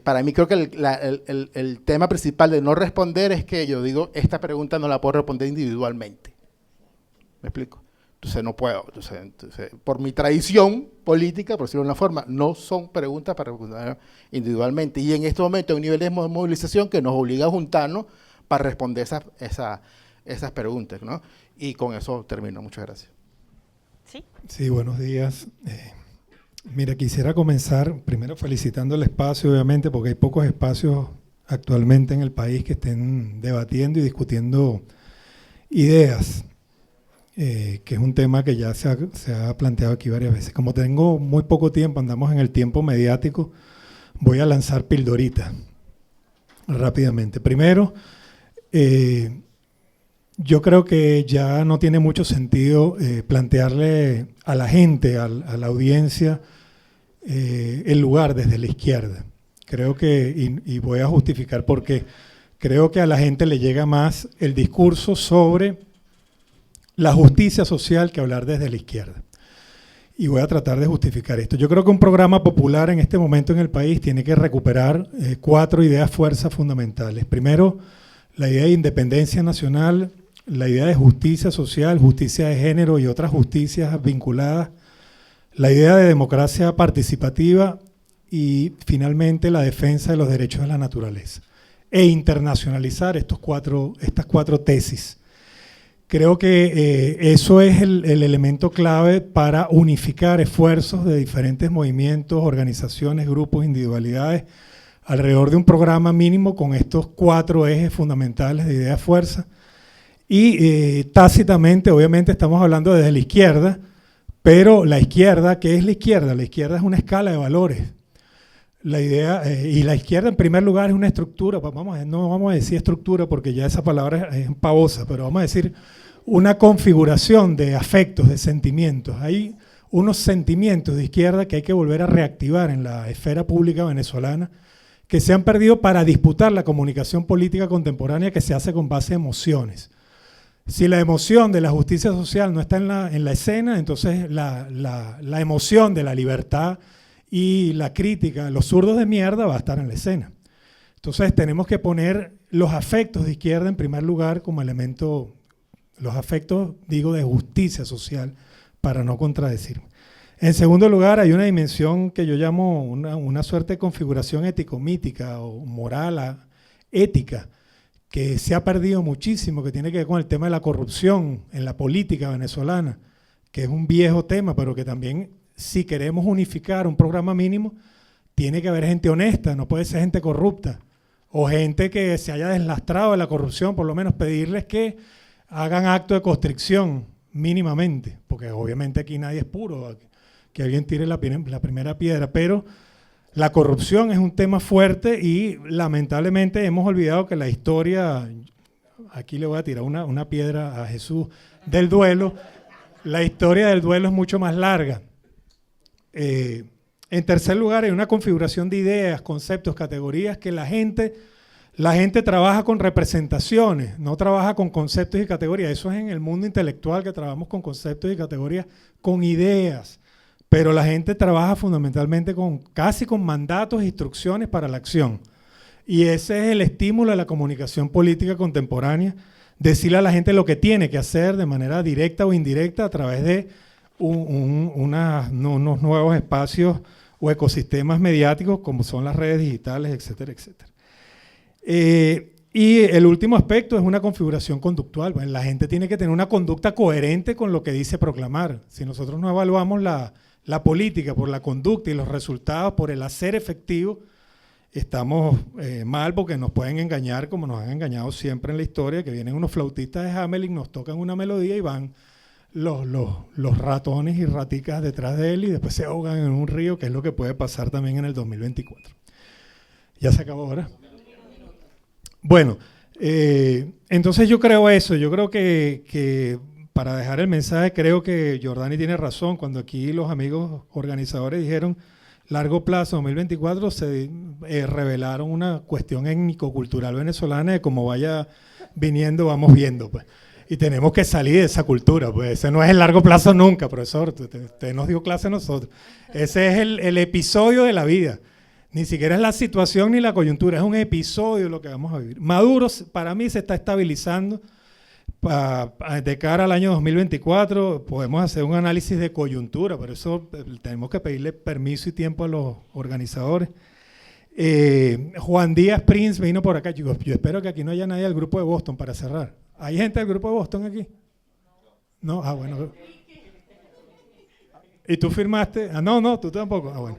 para mí creo que el tema principal de no responder es que yo digo, esta pregunta no la puedo responder individualmente. ¿Me explico? Entonces no puedo. Entonces, por mi tradición política, por decirlo de una forma, no son preguntas para responder individualmente. Y en este momento hay un nivel de movilización que nos obliga a juntarnos para responder esas preguntas, ¿no? Y con eso termino. Muchas gracias. Sí, buenos días. Mira, quisiera comenzar primero felicitando el espacio, obviamente, porque hay pocos espacios actualmente en el país que estén debatiendo y discutiendo ideas, que es un tema que ya se ha planteado aquí varias veces. Como tengo muy poco tiempo, andamos en el tiempo mediático, voy a lanzar pildoritas rápidamente. Primero, yo creo que ya no tiene mucho sentido plantearle a la gente, a la audiencia, el lugar desde la izquierda. Creo que, y voy a justificar por qué, creo que a la gente le llega más el discurso sobre la justicia social que hablar desde la izquierda. Y voy a tratar de justificar esto. Yo creo que un programa popular en este momento en el país tiene que recuperar 4 ideas fuerzas fundamentales. Primero, la idea de independencia nacional, la idea de justicia social, justicia de género y otras justicias vinculadas, la idea de democracia participativa y finalmente la defensa de los derechos de la naturaleza. E internacionalizar estas 4 tesis. Creo que eso es el elemento clave para unificar esfuerzos de diferentes movimientos, organizaciones, grupos, individualidades, alrededor de un programa mínimo con estos 4 ejes fundamentales de ideas fuerza. Y tácitamente, obviamente estamos hablando desde la izquierda, pero la izquierda, ¿qué es la izquierda? La izquierda es una escala de valores. La idea, y la izquierda en primer lugar es una estructura, no vamos a decir estructura porque ya esa palabra es pavosa, pero vamos a decir una configuración de afectos, de sentimientos. Hay unos sentimientos de izquierda que hay que volver a reactivar en la esfera pública venezolana, que se han perdido para disputar la comunicación política contemporánea que se hace con base a emociones. Si la emoción de la justicia social no está en la escena, entonces la emoción de la libertad y la crítica, los zurdos de mierda, va a estar en la escena. Entonces tenemos que poner los afectos de izquierda en primer lugar como elemento, los afectos, digo, de justicia social, para no contradecirme. En segundo lugar, hay una dimensión que yo llamo una suerte de configuración ético-mítica o moral, ética, que se ha perdido muchísimo, que tiene que ver con el tema de la corrupción en la política venezolana, que es un viejo tema, pero que también, si queremos unificar un programa mínimo, tiene que haber gente honesta, no puede ser gente corrupta, o gente que se haya deslastrado de la corrupción, por lo menos pedirles que hagan acto de constricción mínimamente, porque obviamente aquí nadie es puro, que alguien tire la primera piedra, pero la corrupción es un tema fuerte y lamentablemente hemos olvidado que la historia, aquí le voy a tirar una piedra a Jesús, del duelo, la historia del duelo es mucho más larga. En tercer lugar, hay una configuración de ideas, conceptos, categorías que la gente trabaja con representaciones, no trabaja con conceptos y categorías. Eso es en el mundo intelectual, que trabajamos con conceptos y categorías, con ideas. Pero la gente trabaja fundamentalmente casi con mandatos e instrucciones para la acción. Y ese es el estímulo de la comunicación política contemporánea, decirle a la gente lo que tiene que hacer de manera directa o indirecta a través de unos nuevos espacios o ecosistemas mediáticos como son las redes digitales, etcétera, etcétera. Y el último aspecto es una configuración conductual. Bueno, la gente tiene que tener una conducta coherente con lo que dice proclamar. Si nosotros no evaluamos la política por la conducta y los resultados por el hacer efectivo, estamos mal, porque nos pueden engañar como nos han engañado siempre en la historia, que vienen unos flautistas de Hamelin, nos tocan una melodía y van los ratones y raticas detrás de él y después se ahogan en un río, que es lo que puede pasar también en el 2024. Ya se acabó ahora. Bueno, entonces yo creo eso, yo creo que para dejar el mensaje, creo que Giordani tiene razón cuando aquí los amigos organizadores dijeron largo plazo 2024, se revelaron una cuestión étnico-cultural venezolana de cómo vaya viniendo, vamos viendo, pues. Y tenemos que salir de esa cultura, pues ese no es el largo plazo nunca, profesor, usted nos dio clase a nosotros. Ese es el episodio de la vida. Ni siquiera es la situación ni la coyuntura, es un episodio lo que vamos a vivir. Maduro para mí se está estabilizando. De cara al año 2024 podemos hacer un análisis de coyuntura, pero eso tenemos que pedirle permiso y tiempo a los organizadores. Juan Díaz Prince vino por acá. Yo espero que aquí no haya nadie del grupo de Boston para cerrar. ¿Hay gente del grupo de Boston aquí? No, bueno. ¿Y tú firmaste? No, tú tampoco. Bueno.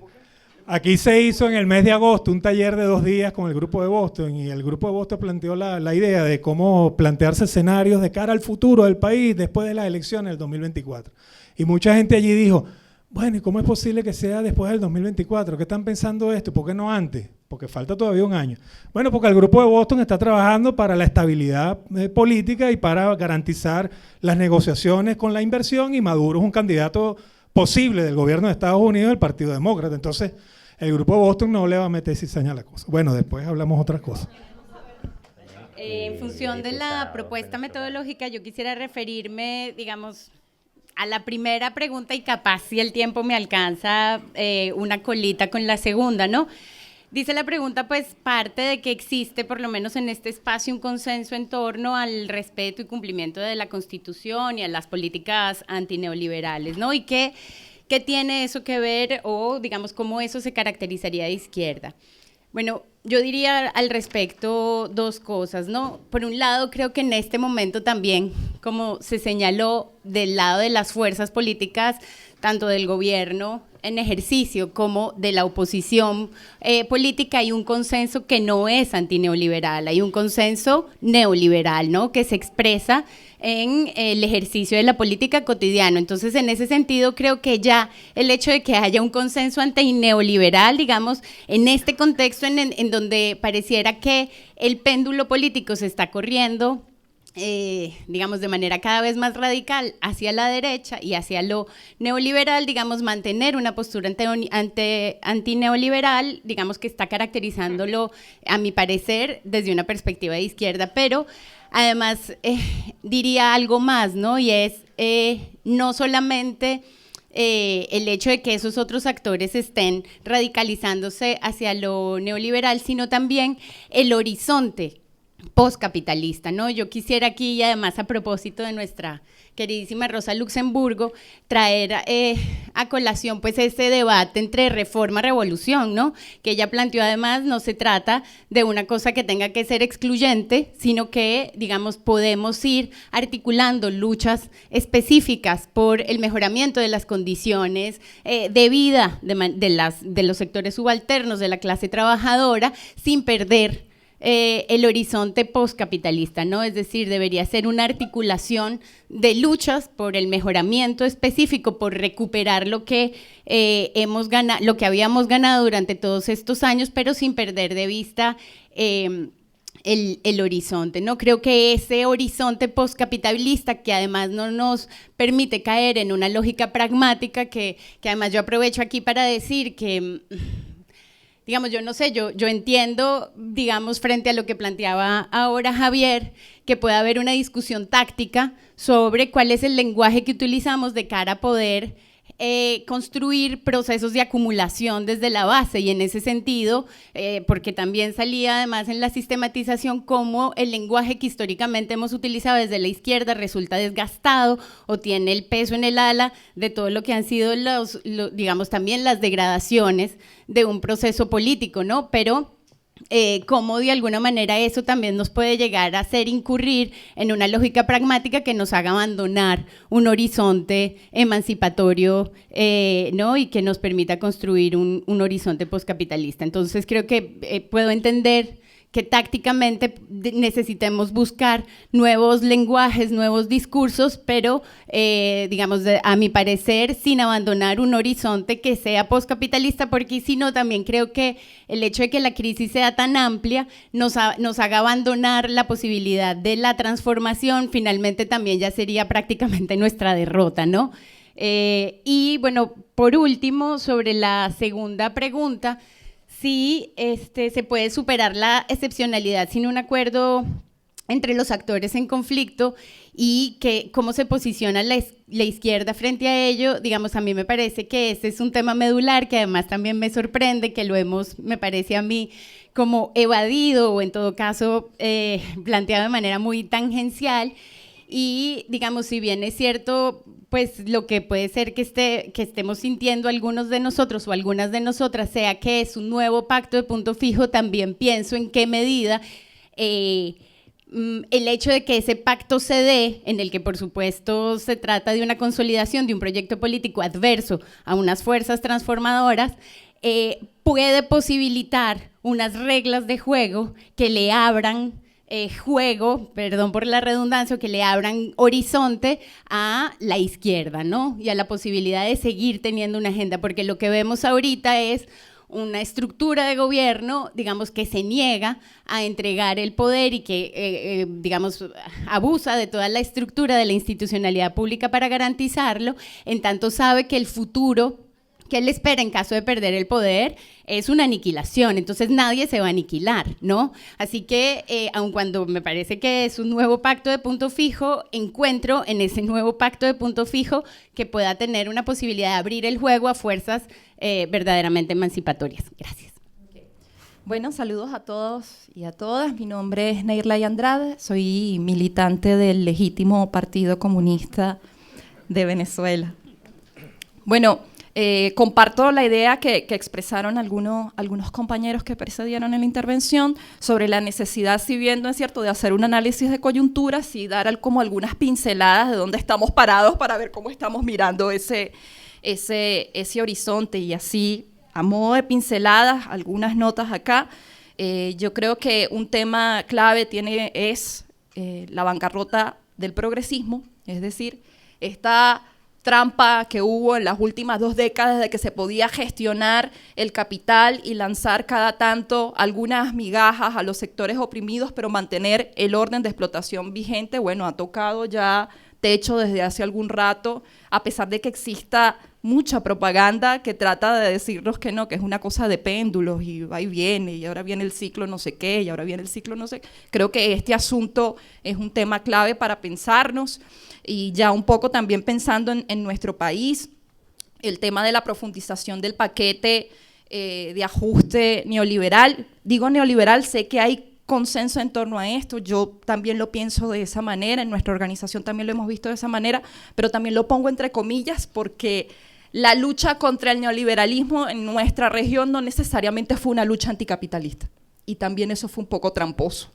Aquí se hizo en el mes de agosto un taller de 2 días con el grupo de Boston, y el grupo de Boston planteó la idea de cómo plantearse escenarios de cara al futuro del país después de las elecciones del 2024. Y mucha gente allí dijo, bueno, ¿y cómo es posible que sea después del 2024? ¿Qué están pensando esto? ¿Por qué no antes? Porque falta todavía un año. Bueno, porque el grupo de Boston está trabajando para la estabilidad política y para garantizar las negociaciones con la inversión, y Maduro es un candidato posible del gobierno de Estados Unidos del Partido Demócrata. Entonces, el grupo de Boston no le va a meter cizaña a la cosa. Bueno, después hablamos otras cosas. En función de la propuesta metodológica, yo quisiera referirme, digamos, a la primera pregunta, y capaz si el tiempo me alcanza una colita con la segunda, ¿no? Dice la pregunta, pues, parte de que existe, por lo menos en este espacio, un consenso en torno al respeto y cumplimiento de la Constitución y a las políticas antineoliberales, ¿no? Y ¿qué tiene eso que ver, o digamos cómo eso se caracterizaría de izquierda? Bueno, yo diría al respecto 2 cosas, ¿no? Por un lado, creo que en este momento también, como se señaló, del lado de las fuerzas políticas, tanto del gobierno en ejercicio como de la oposición política, hay un consenso que no es antineoliberal, hay un consenso neoliberal, ¿no? Que se expresa en el ejercicio de la política cotidiano. Entonces, en ese sentido, creo que ya el hecho de que haya un consenso antineoliberal, digamos, en este contexto en donde pareciera que el péndulo político se está corriendo, digamos, de manera cada vez más radical hacia la derecha y hacia lo neoliberal, digamos, mantener una postura antineoliberal, digamos, que está caracterizándolo, a mi parecer, desde una perspectiva de izquierda. Pero además diría algo más, ¿no? Y es no solamente el hecho de que esos otros actores estén radicalizándose hacia lo neoliberal, sino también el horizonte postcapitalista, ¿no? Yo quisiera aquí, y además a propósito de nuestra queridísima Rosa Luxemburgo, traer a colación pues ese debate entre reforma-revolución, ¿no? Que ella planteó. Además, no se trata de una cosa que tenga que ser excluyente, sino que, digamos, podemos ir articulando luchas específicas por el mejoramiento de las condiciones de vida de los sectores subalternos, de la clase trabajadora, sin perder el horizonte postcapitalista, ¿no? Es decir, debería ser una articulación de luchas por el mejoramiento específico, por recuperar lo que lo que habíamos ganado durante todos estos años, pero sin perder de vista el horizonte, ¿no? Creo que ese horizonte postcapitalista, que además no nos permite caer en una lógica pragmática, que además yo aprovecho aquí para decir que, digamos, yo no sé, yo entiendo, digamos, frente a lo que planteaba ahora Javier, que puede haber una discusión táctica sobre cuál es el lenguaje que utilizamos de cara a poder construir procesos de acumulación desde la base, y en ese sentido, porque también salía además en la sistematización cómo el lenguaje que históricamente hemos utilizado desde la izquierda resulta desgastado o tiene el peso en el ala de todo lo que han sido digamos, también las degradaciones de un proceso político, ¿no? Pero cómo de alguna manera eso también nos puede llegar a hacer incurrir en una lógica pragmática que nos haga abandonar un horizonte emancipatorio, ¿no? Y que nos permita construir un horizonte postcapitalista. Entonces creo que puedo entender que tácticamente necesitemos buscar nuevos lenguajes, nuevos discursos, pero digamos, a mi parecer, sin abandonar un horizonte que sea postcapitalista, porque si no, también creo que el hecho de que la crisis sea tan amplia nos haga abandonar la posibilidad de la transformación, finalmente también ya sería prácticamente nuestra derrota, ¿no? Y bueno, por último, sobre la segunda pregunta, sí, se puede superar la excepcionalidad sin un acuerdo entre los actores en conflicto y que cómo se posiciona la izquierda frente a ello. Digamos, a mí me parece que este es un tema medular que además también me sorprende, que lo hemos, me parece a mí, como evadido o en todo caso planteado de manera muy tangencial. Y digamos, si bien es cierto, pues lo que puede ser que estemos sintiendo algunos de nosotros o algunas de nosotras sea que es un nuevo pacto de punto fijo, también pienso en qué medida el hecho de que ese pacto se dé, en el que por supuesto se trata de una consolidación de un proyecto político adverso a unas fuerzas transformadoras, puede posibilitar unas reglas de juego que le abran perdón por la redundancia, que le abran horizonte a la izquierda, ¿no? Y a la posibilidad de seguir teniendo una agenda, porque lo que vemos ahorita es una estructura de gobierno, digamos, que se niega a entregar el poder y que, digamos, abusa de toda la estructura de la institucionalidad pública para garantizarlo, en tanto sabe que el futuro que le espera en caso de perder el poder es una aniquilación, entonces nadie se va a aniquilar, ¿no? Así que, aun cuando me parece que es un nuevo pacto de punto fijo, encuentro en ese nuevo pacto de punto fijo que pueda tener una posibilidad de abrir el juego a fuerzas verdaderamente emancipatorias. Gracias. Bueno, saludos a todos y a todas. Mi nombre es Neirlay Andrade, soy militante del legítimo Partido Comunista de Venezuela. Bueno, comparto la idea que expresaron algunos compañeros que precedieron en la intervención sobre la necesidad, si bien no es cierto, de hacer un análisis de coyuntura, sí dar como algunas pinceladas de dónde estamos parados para ver cómo estamos mirando ese horizonte. Y así, a modo de pinceladas, algunas notas acá. Yo creo que un tema clave es la bancarrota del progresismo, es decir, esta trampa que hubo en las últimas 2 décadas de que se podía gestionar el capital y lanzar cada tanto algunas migajas a los sectores oprimidos, pero mantener el orden de explotación vigente. Bueno, ha tocado ya techo desde hace algún rato, a pesar de que exista mucha propaganda que trata de decirnos que no, que es una cosa de péndulos y va y viene, y ahora viene el ciclo no sé qué, y ahora viene el ciclo no sé qué. Creo que este asunto es un tema clave para pensarnos. Y ya un poco también pensando en nuestro país, el tema de la profundización del paquete de ajuste neoliberal. Digo neoliberal, sé que hay consenso en torno a esto, yo también lo pienso de esa manera, en nuestra organización también lo hemos visto de esa manera, pero también lo pongo entre comillas porque la lucha contra el neoliberalismo en nuestra región no necesariamente fue una lucha anticapitalista, y también eso fue un poco tramposo.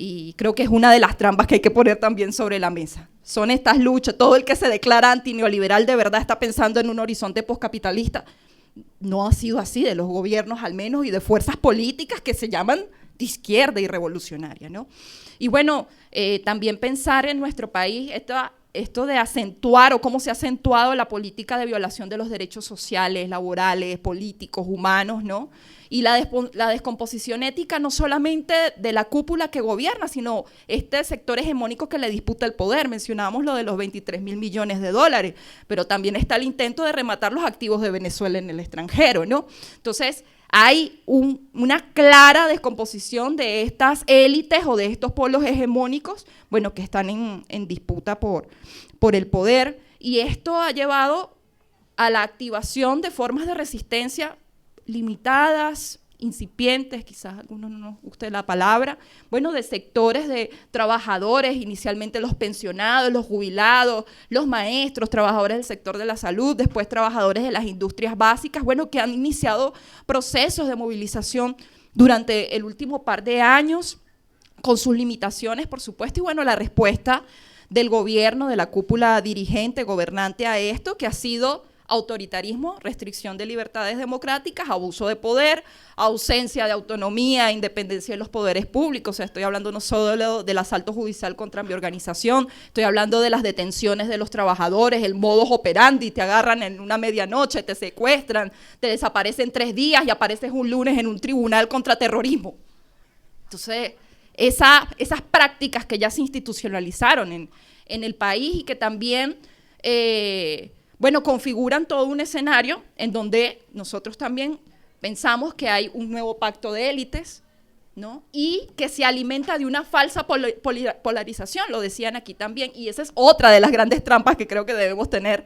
Y creo que es una de las trampas que hay que poner también sobre la mesa. Son estas luchas, todo el que se declara antineoliberal de verdad está pensando en un horizonte postcapitalista. No ha sido así, de los gobiernos al menos, y de fuerzas políticas que se llaman de izquierda y revolucionaria, ¿no? Y bueno, también pensar en nuestro país esto de acentuar o cómo se ha acentuado la política de violación de los derechos sociales, laborales, políticos, humanos, ¿no? Y la descomposición ética no solamente de la cúpula que gobierna, sino este sector hegemónico que le disputa el poder. Mencionábamos lo de los 23.000 millones de dólares, pero también está el intento de rematar los activos de Venezuela en el extranjero, ¿no? Entonces, hay una clara descomposición de estas élites o de estos polos hegemónicos, bueno, que están en disputa por el poder, y esto ha llevado a la activación de formas de resistencia limitadas, incipientes, quizás a algunos no nos guste la palabra, bueno, de sectores de trabajadores, inicialmente los pensionados, los jubilados, los maestros, trabajadores del sector de la salud, después trabajadores de las industrias básicas, bueno, que han iniciado procesos de movilización durante el último par de años, con sus limitaciones, por supuesto, y bueno, la respuesta del gobierno, de la cúpula dirigente, gobernante a esto, que ha sido autoritarismo, restricción de libertades democráticas, abuso de poder, ausencia de autonomía, independencia de los poderes públicos. O sea, estoy hablando no solo del asalto judicial contra mi organización, estoy hablando de las detenciones de los trabajadores, el modus operandi, te agarran en una medianoche, te secuestran, te desaparecen 3 días y apareces un lunes en un tribunal contra terrorismo. Entonces, esas prácticas que ya se institucionalizaron en el país y que también bueno, configuran todo un escenario en donde nosotros también pensamos que hay un nuevo pacto de élites, ¿no? Y que se alimenta de una falsa polarización, lo decían aquí también, y esa es otra de las grandes trampas que creo que debemos tener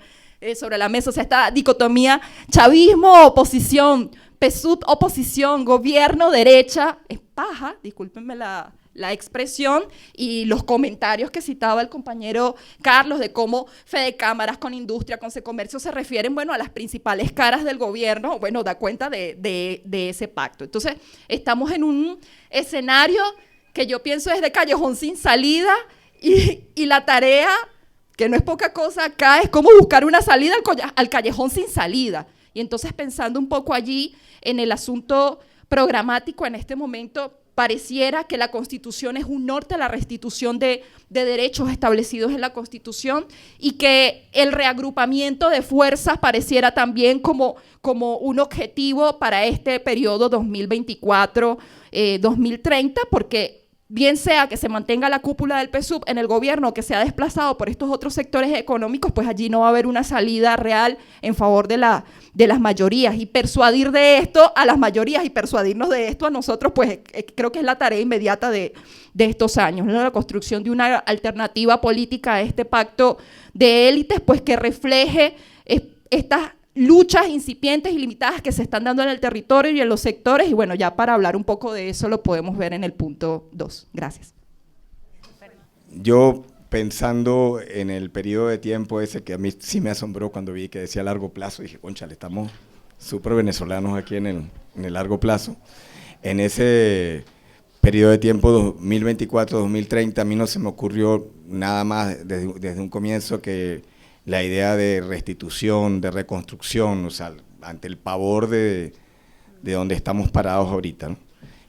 sobre la mesa. O sea, esta dicotomía chavismo, oposición, PSUV, oposición, gobierno, derecha, es paja, discúlpenme la expresión, y los comentarios que citaba el compañero Carlos de cómo Fede Cámaras con Industria, con Secomercio se refieren, bueno, a las principales caras del gobierno, bueno, da cuenta de ese pacto. Entonces, estamos en un escenario que yo pienso es de callejón sin salida y la tarea, que no es poca cosa acá, es cómo buscar una salida al callejón sin salida. Y entonces, pensando un poco allí en el asunto programático en este momento, pareciera que la Constitución es un norte a la restitución de derechos establecidos en la Constitución y que el reagrupamiento de fuerzas pareciera también como un objetivo para este periodo 2024-2030, porque bien sea que se mantenga la cúpula del PSUV en el gobierno, que se ha desplazado por estos otros sectores económicos, pues allí no va a haber una salida real en favor de las mayorías. Y persuadir de esto a las mayorías y persuadirnos de esto a nosotros, pues creo que es la tarea inmediata de estos años, ¿no? La construcción de una alternativa política a este pacto de élites, pues que refleje estas luchas incipientes y limitadas que se están dando en el territorio y en los sectores. Y bueno, ya para hablar un poco de eso lo podemos ver en el punto 2. Gracias. Yo, pensando en el periodo de tiempo ese que a mí sí me asombró cuando vi que decía largo plazo, dije, cónchale, estamos súper venezolanos aquí en el largo plazo. En ese periodo de tiempo 2024-2030 a mí no se me ocurrió nada más desde un comienzo que la idea de restitución, de reconstrucción, o sea, ante el pavor de donde estamos parados ahorita, ¿no?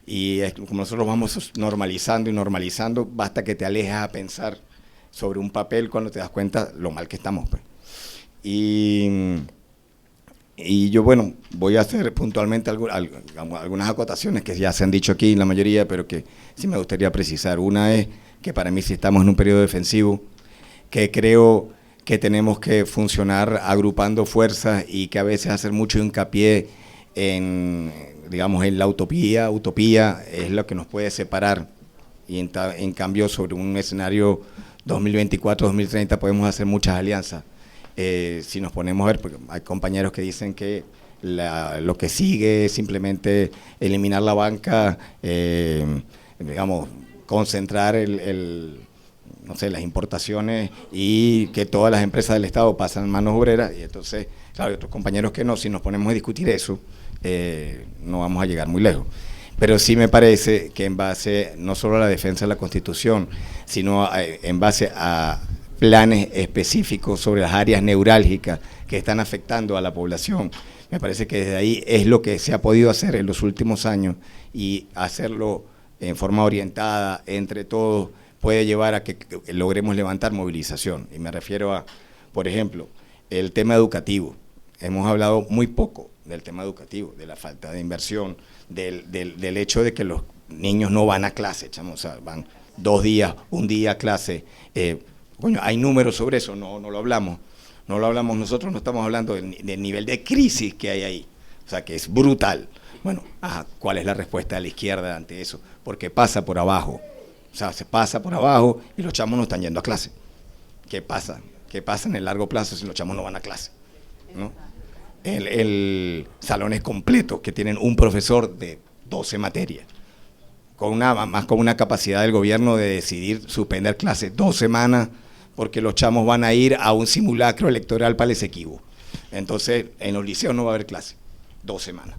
Y como nosotros vamos normalizando y normalizando, basta que te alejes a pensar sobre un papel cuando te das cuenta lo mal que estamos, pues. Y yo, bueno, voy a hacer puntualmente algunas acotaciones que ya se han dicho aquí, la mayoría, pero que sí me gustaría precisar. Una es que para mí sí estamos en un periodo defensivo, que creo que tenemos que funcionar agrupando fuerzas y que a veces hacer mucho hincapié en, digamos, en la utopía. Utopía es lo que nos puede separar y en cambio sobre un escenario 2024-2030 podemos hacer muchas alianzas. Si nos ponemos a ver, porque hay compañeros que dicen que lo que sigue es simplemente eliminar la banca, digamos, concentrar no sé, las importaciones y que todas las empresas del Estado pasan manos obreras, y entonces, claro, hay otros compañeros que no. Si nos ponemos a discutir eso, no vamos a llegar muy lejos. Pero sí me parece que en base no solo a la defensa de la Constitución, sino en base a planes específicos sobre las áreas neurálgicas que están afectando a la población, me parece que desde ahí es lo que se ha podido hacer en los últimos años, y hacerlo en forma orientada entre todos puede llevar a que logremos levantar movilización. Y me refiero a, por ejemplo, el tema educativo. Hemos hablado muy poco del tema educativo, de la falta de inversión, del hecho de que los niños no van a clase, chamo, o sea, van 2 días, 1 día a clase. Coño, hay números sobre eso, no lo hablamos. No lo hablamos nosotros, no estamos hablando del nivel de crisis que hay ahí, o sea, que es brutal. Bueno, ¿cuál es la respuesta de la izquierda ante eso? Porque pasa por abajo. O sea, se pasa por abajo y los chamos no están yendo a clase. ¿Qué pasa? ¿Qué pasa en el largo plazo si los chamos no van a clase? ¿No? El salones completos que tienen un profesor de 12 materias, con una capacidad del gobierno de decidir suspender clases 2 semanas porque los chamos van a ir a un simulacro electoral para el Esequibo. Entonces, en los liceos no va a haber clase 2 semanas.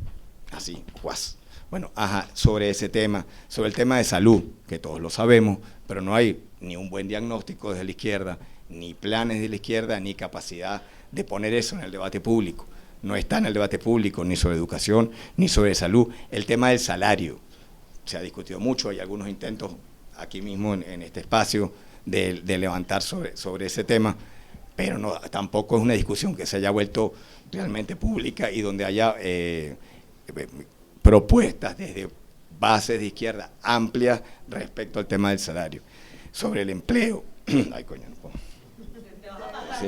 Así, guas. Bueno, sobre ese tema, sobre el tema de salud, que todos lo sabemos, pero no hay ni un buen diagnóstico desde la izquierda, ni planes de la izquierda, ni capacidad de poner eso en el debate público. No está en el debate público ni sobre educación, ni sobre salud. El tema del salario se ha discutido mucho, hay algunos intentos aquí mismo en este espacio de levantar sobre ese tema, pero no, tampoco es una discusión que se haya vuelto realmente pública y donde haya propuestas desde bases de izquierda amplias respecto al tema del salario. Sobre el empleo, ay coño, no puedo. Sí.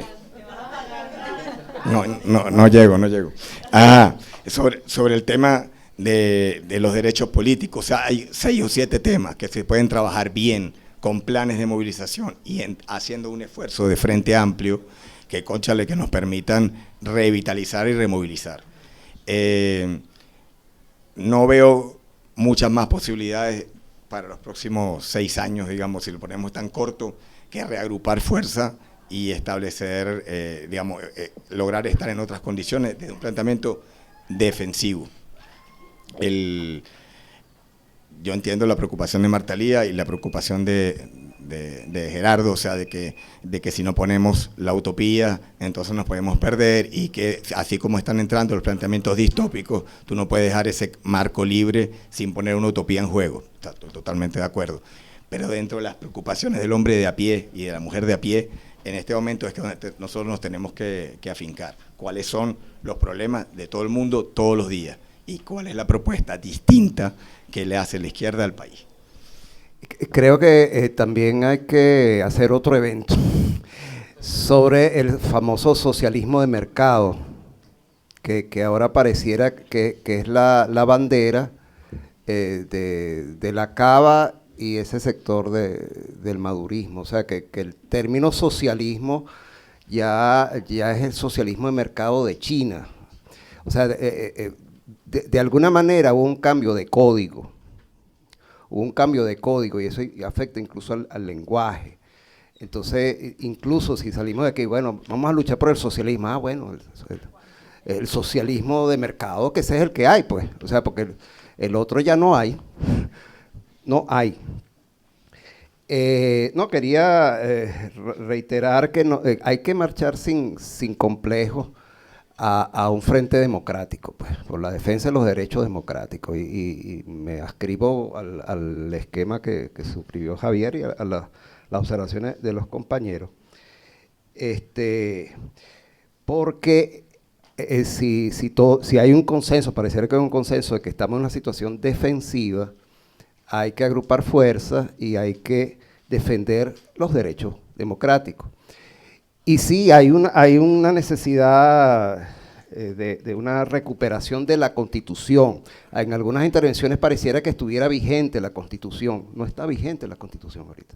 No llego. Sobre el tema de los derechos políticos, o sea, hay 6 o 7 temas que se pueden trabajar bien con planes de movilización y haciendo un esfuerzo de frente amplio que, cónchale, que nos permitan revitalizar y removilizar. No veo muchas más posibilidades para los próximos 6 años, digamos, si lo ponemos tan corto, que reagrupar fuerza y establecer, lograr estar en otras condiciones desde un planteamiento defensivo. Yo entiendo la preocupación de Marta Lía y la preocupación de Gerardo, o sea, de que si no ponemos la utopía, entonces nos podemos perder, y que así como están entrando los planteamientos distópicos, tú no puedes dejar ese marco libre sin poner una utopía en juego. Estoy totalmente de acuerdo. Pero dentro de las preocupaciones del hombre de a pie y de la mujer de a pie, en este momento es que nosotros nos tenemos que afincar. ¿Cuáles son los problemas de todo el mundo todos los días? ¿Y cuál es la propuesta distinta que le hace la izquierda al país? Creo que también hay que hacer otro evento sobre el famoso socialismo de mercado, que ahora pareciera que es la bandera de la cava y ese sector del madurismo. O sea, que el término socialismo ya es el socialismo de mercado de China. O sea, de alguna manera hubo un cambio de código. Y eso afecta incluso al lenguaje. Entonces, incluso si salimos de aquí, bueno, vamos a luchar por el socialismo. Bueno, el socialismo de mercado, que ese es el que hay, pues. O sea, porque el otro ya no hay. No hay. Quería reiterar que hay que marchar sin complejos a un frente democrático, pues, por la defensa de los derechos democráticos, y me ascribo al esquema que suscribió Javier y a las observaciones de los compañeros, porque si hay un consenso, pareciera que hay un consenso de que estamos en una situación defensiva, hay que agrupar fuerzas y hay que defender los derechos democráticos. Y sí, hay una necesidad de una recuperación de la Constitución. En algunas intervenciones pareciera que estuviera vigente la Constitución. No está vigente la Constitución ahorita.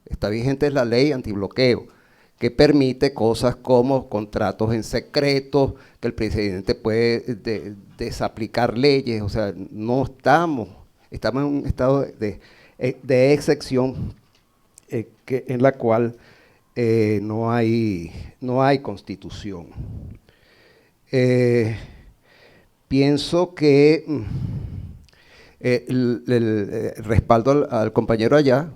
Está vigente la ley antibloqueo, que permite cosas como contratos en secreto, que el presidente puede desaplicar leyes. O sea, no estamos en un estado de excepción en la cual no hay Constitución. Pienso que el respaldo al compañero allá,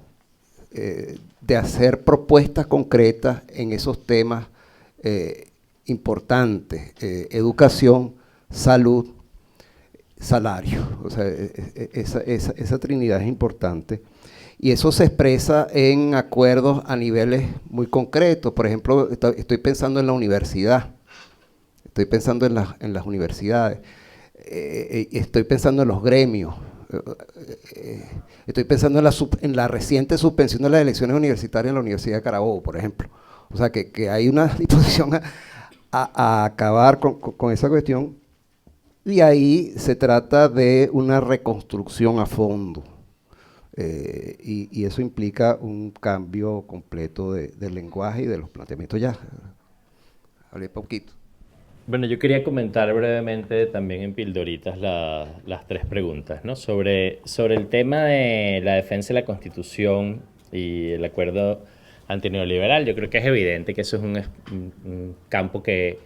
de hacer propuestas concretas en esos temas importantes, educación, salud, salario. O sea, esa trinidad es importante. Y eso se expresa en acuerdos a niveles muy concretos. Por ejemplo, estoy pensando en la universidad. Estoy pensando en las universidades. Estoy pensando en los gremios. Estoy pensando en la reciente suspensión de las elecciones universitarias en la Universidad de Carabobo, por ejemplo. O sea, que hay una disposición a acabar con esa cuestión. Y ahí se trata de una reconstrucción a fondo. Y eso implica un cambio completo del lenguaje y de los planteamientos. Ya hablé poquito. Bueno, yo quería comentar brevemente también en pildoritas las 3 preguntas, ¿no? Sobre el tema de la defensa de la Constitución y el acuerdo antineoliberal. Yo creo que es evidente que eso es un campo que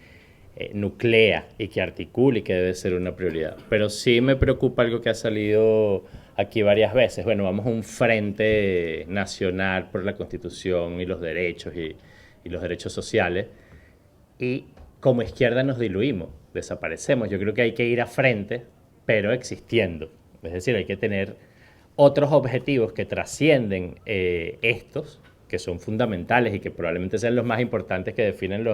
nuclea y que articula y que debe ser una prioridad. Pero sí me preocupa algo que ha salido aquí varias veces. Bueno, vamos a un frente nacional por la Constitución y los derechos y los derechos sociales, y como izquierda nos diluimos, desaparecemos. Yo creo que hay que ir a frente, pero existiendo. Es decir, hay que tener otros objetivos que trascienden estos, que son fundamentales y que probablemente sean los más importantes que definen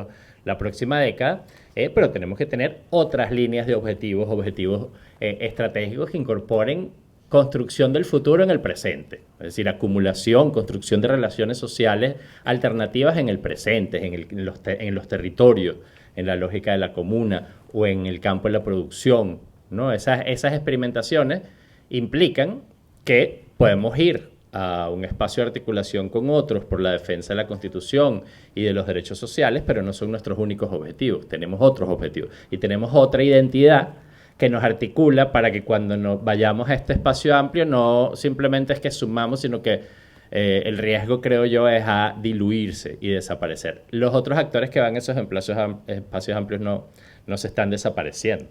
la próxima década, pero tenemos que tener otras líneas de objetivos estratégicos que incorporen construcción del futuro en el presente, es decir, acumulación, construcción de relaciones sociales alternativas en el presente, en los territorios, en la lógica de la comuna o en el campo de la producción, ¿no? Esas experimentaciones implican que podemos ir a un espacio de articulación con otros por la defensa de la Constitución y de los derechos sociales, pero no son nuestros únicos objetivos, tenemos otros objetivos y tenemos otra identidad que nos articula para que cuando nos vayamos a este espacio amplio no simplemente es que sumamos, sino que el riesgo, creo yo, es a diluirse y desaparecer. Los otros actores que van a esos espacios amplios no se están desapareciendo,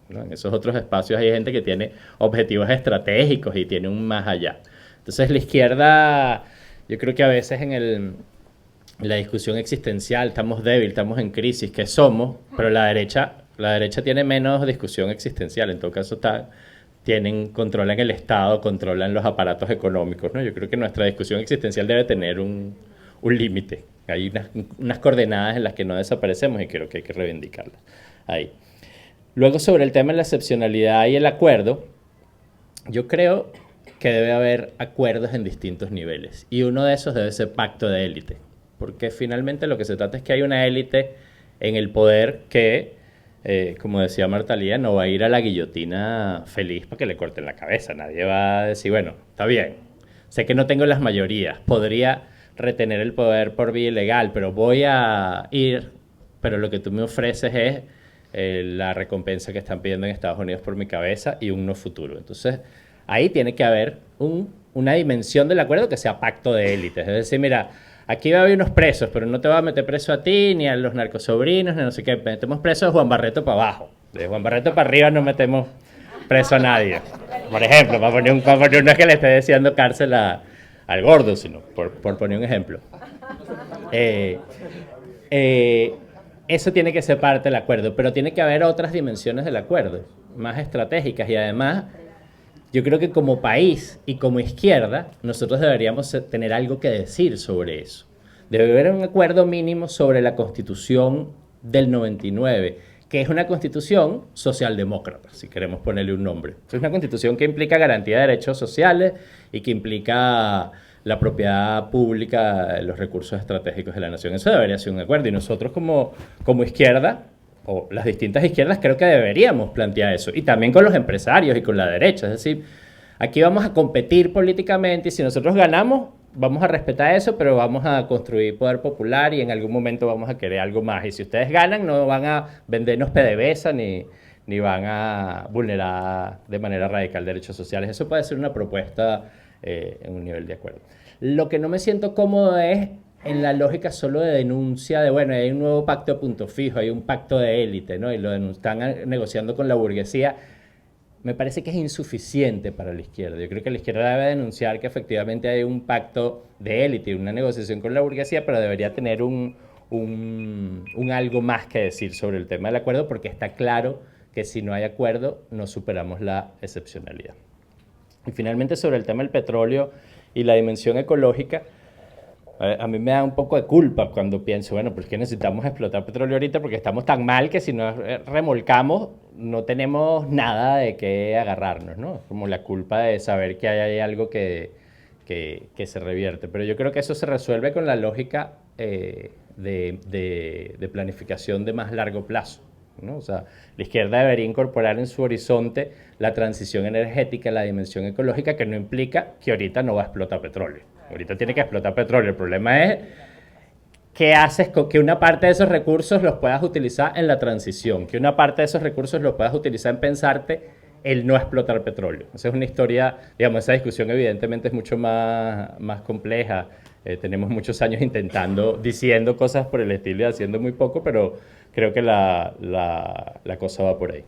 ¿no? En esos otros espacios hay gente que tiene objetivos estratégicos y tiene un más allá. Entonces la izquierda, yo creo que a veces en la discusión existencial estamos débiles, estamos en crisis, ¿qué somos? Pero la derecha tiene menos discusión existencial, en todo caso controlan el Estado, controlan los aparatos económicos, ¿no? Yo creo que nuestra discusión existencial debe tener un límite. Hay unas coordenadas en las que no desaparecemos y creo que hay que reivindicarlas ahí. Luego, sobre el tema de la excepcionalidad y el acuerdo, yo creo que debe haber acuerdos en distintos niveles y uno de esos debe ser pacto de élite, porque finalmente lo que se trata es que hay una élite en el poder que, como decía Marta Lía, no va a ir a la guillotina feliz para que le corten la cabeza. Nadie va a decir, bueno, está bien, sé que no tengo las mayorías, podría retener el poder por vía ilegal, pero voy a ir, pero lo que tú me ofreces es la recompensa que están pidiendo en Estados Unidos por mi cabeza y un no futuro. Entonces, ahí tiene que haber una dimensión del acuerdo que sea pacto de élites. Es decir, mira, aquí va a haber unos presos, pero no te va a meter preso a ti, ni a los narcosobrinos, ni no sé qué. Metemos preso a Juan Barreto para abajo. De Juan Barreto para arriba no metemos preso a nadie. Por ejemplo, para poner no es que le esté deseando cárcel al gordo, sino por poner un ejemplo. Eso tiene que ser parte del acuerdo, pero tiene que haber otras dimensiones del acuerdo, más estratégicas, y además yo creo que como país y como izquierda nosotros deberíamos tener algo que decir sobre eso. Debe haber un acuerdo mínimo sobre la Constitución del 99, que es una constitución socialdemócrata, si queremos ponerle un nombre. Es una constitución que implica garantía de derechos sociales y que implica la propiedad pública, los recursos estratégicos de la nación. Eso debería ser un acuerdo, y nosotros como izquierda, o las distintas izquierdas, creo que deberíamos plantear eso, y también con los empresarios y con la derecha. Es decir, aquí vamos a competir políticamente y si nosotros ganamos, vamos a respetar eso, pero vamos a construir poder popular y en algún momento vamos a querer algo más. Y si ustedes ganan, no van a vendernos PDVSA ni van a vulnerar de manera radical derechos sociales. Eso puede ser una propuesta en un nivel de acuerdo. Lo que no me siento cómodo es en la lógica solo de denuncia de, bueno, hay un nuevo pacto de punto fijo, hay un pacto de élite, ¿no? Y lo están negociando con la burguesía. Me parece que es insuficiente para la izquierda. Yo creo que la izquierda debe denunciar que efectivamente hay un pacto de élite, una negociación con la burguesía, pero debería tener un algo más que decir sobre el tema del acuerdo, porque está claro que si no hay acuerdo no superamos la excepcionalidad. Y finalmente, sobre el tema del petróleo y la dimensión ecológica, a mí me da un poco de culpa cuando pienso, bueno, pues que necesitamos explotar petróleo ahorita porque estamos tan mal que si nos remolcamos no tenemos nada de qué agarrarnos, ¿no? Como la culpa de saber que hay algo que se revierte. Pero yo creo que eso se resuelve con la lógica de planificación de más largo plazo, ¿no? O sea, la izquierda debería incorporar en su horizonte la transición energética, la dimensión ecológica, que no implica que ahorita no va a explotar petróleo. Ahorita tiene que explotar petróleo. El problema es qué haces con que una parte de esos recursos los puedas utilizar en la transición, que una parte de esos recursos los puedas utilizar en pensarte el no explotar petróleo. Esa es una historia, digamos, esa discusión evidentemente es mucho más compleja. Tenemos muchos años diciendo cosas por el estilo y haciendo muy poco, pero creo que la cosa va por ahí.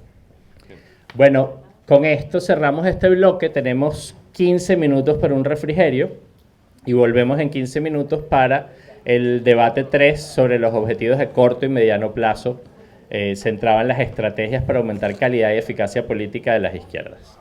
Bueno, con esto cerramos este bloque. Tenemos 15 minutos para un refrigerio y volvemos en 15 minutos para el debate 3 sobre los objetivos de corto y mediano plazo, centrado en las estrategias para aumentar calidad y eficacia política de las izquierdas.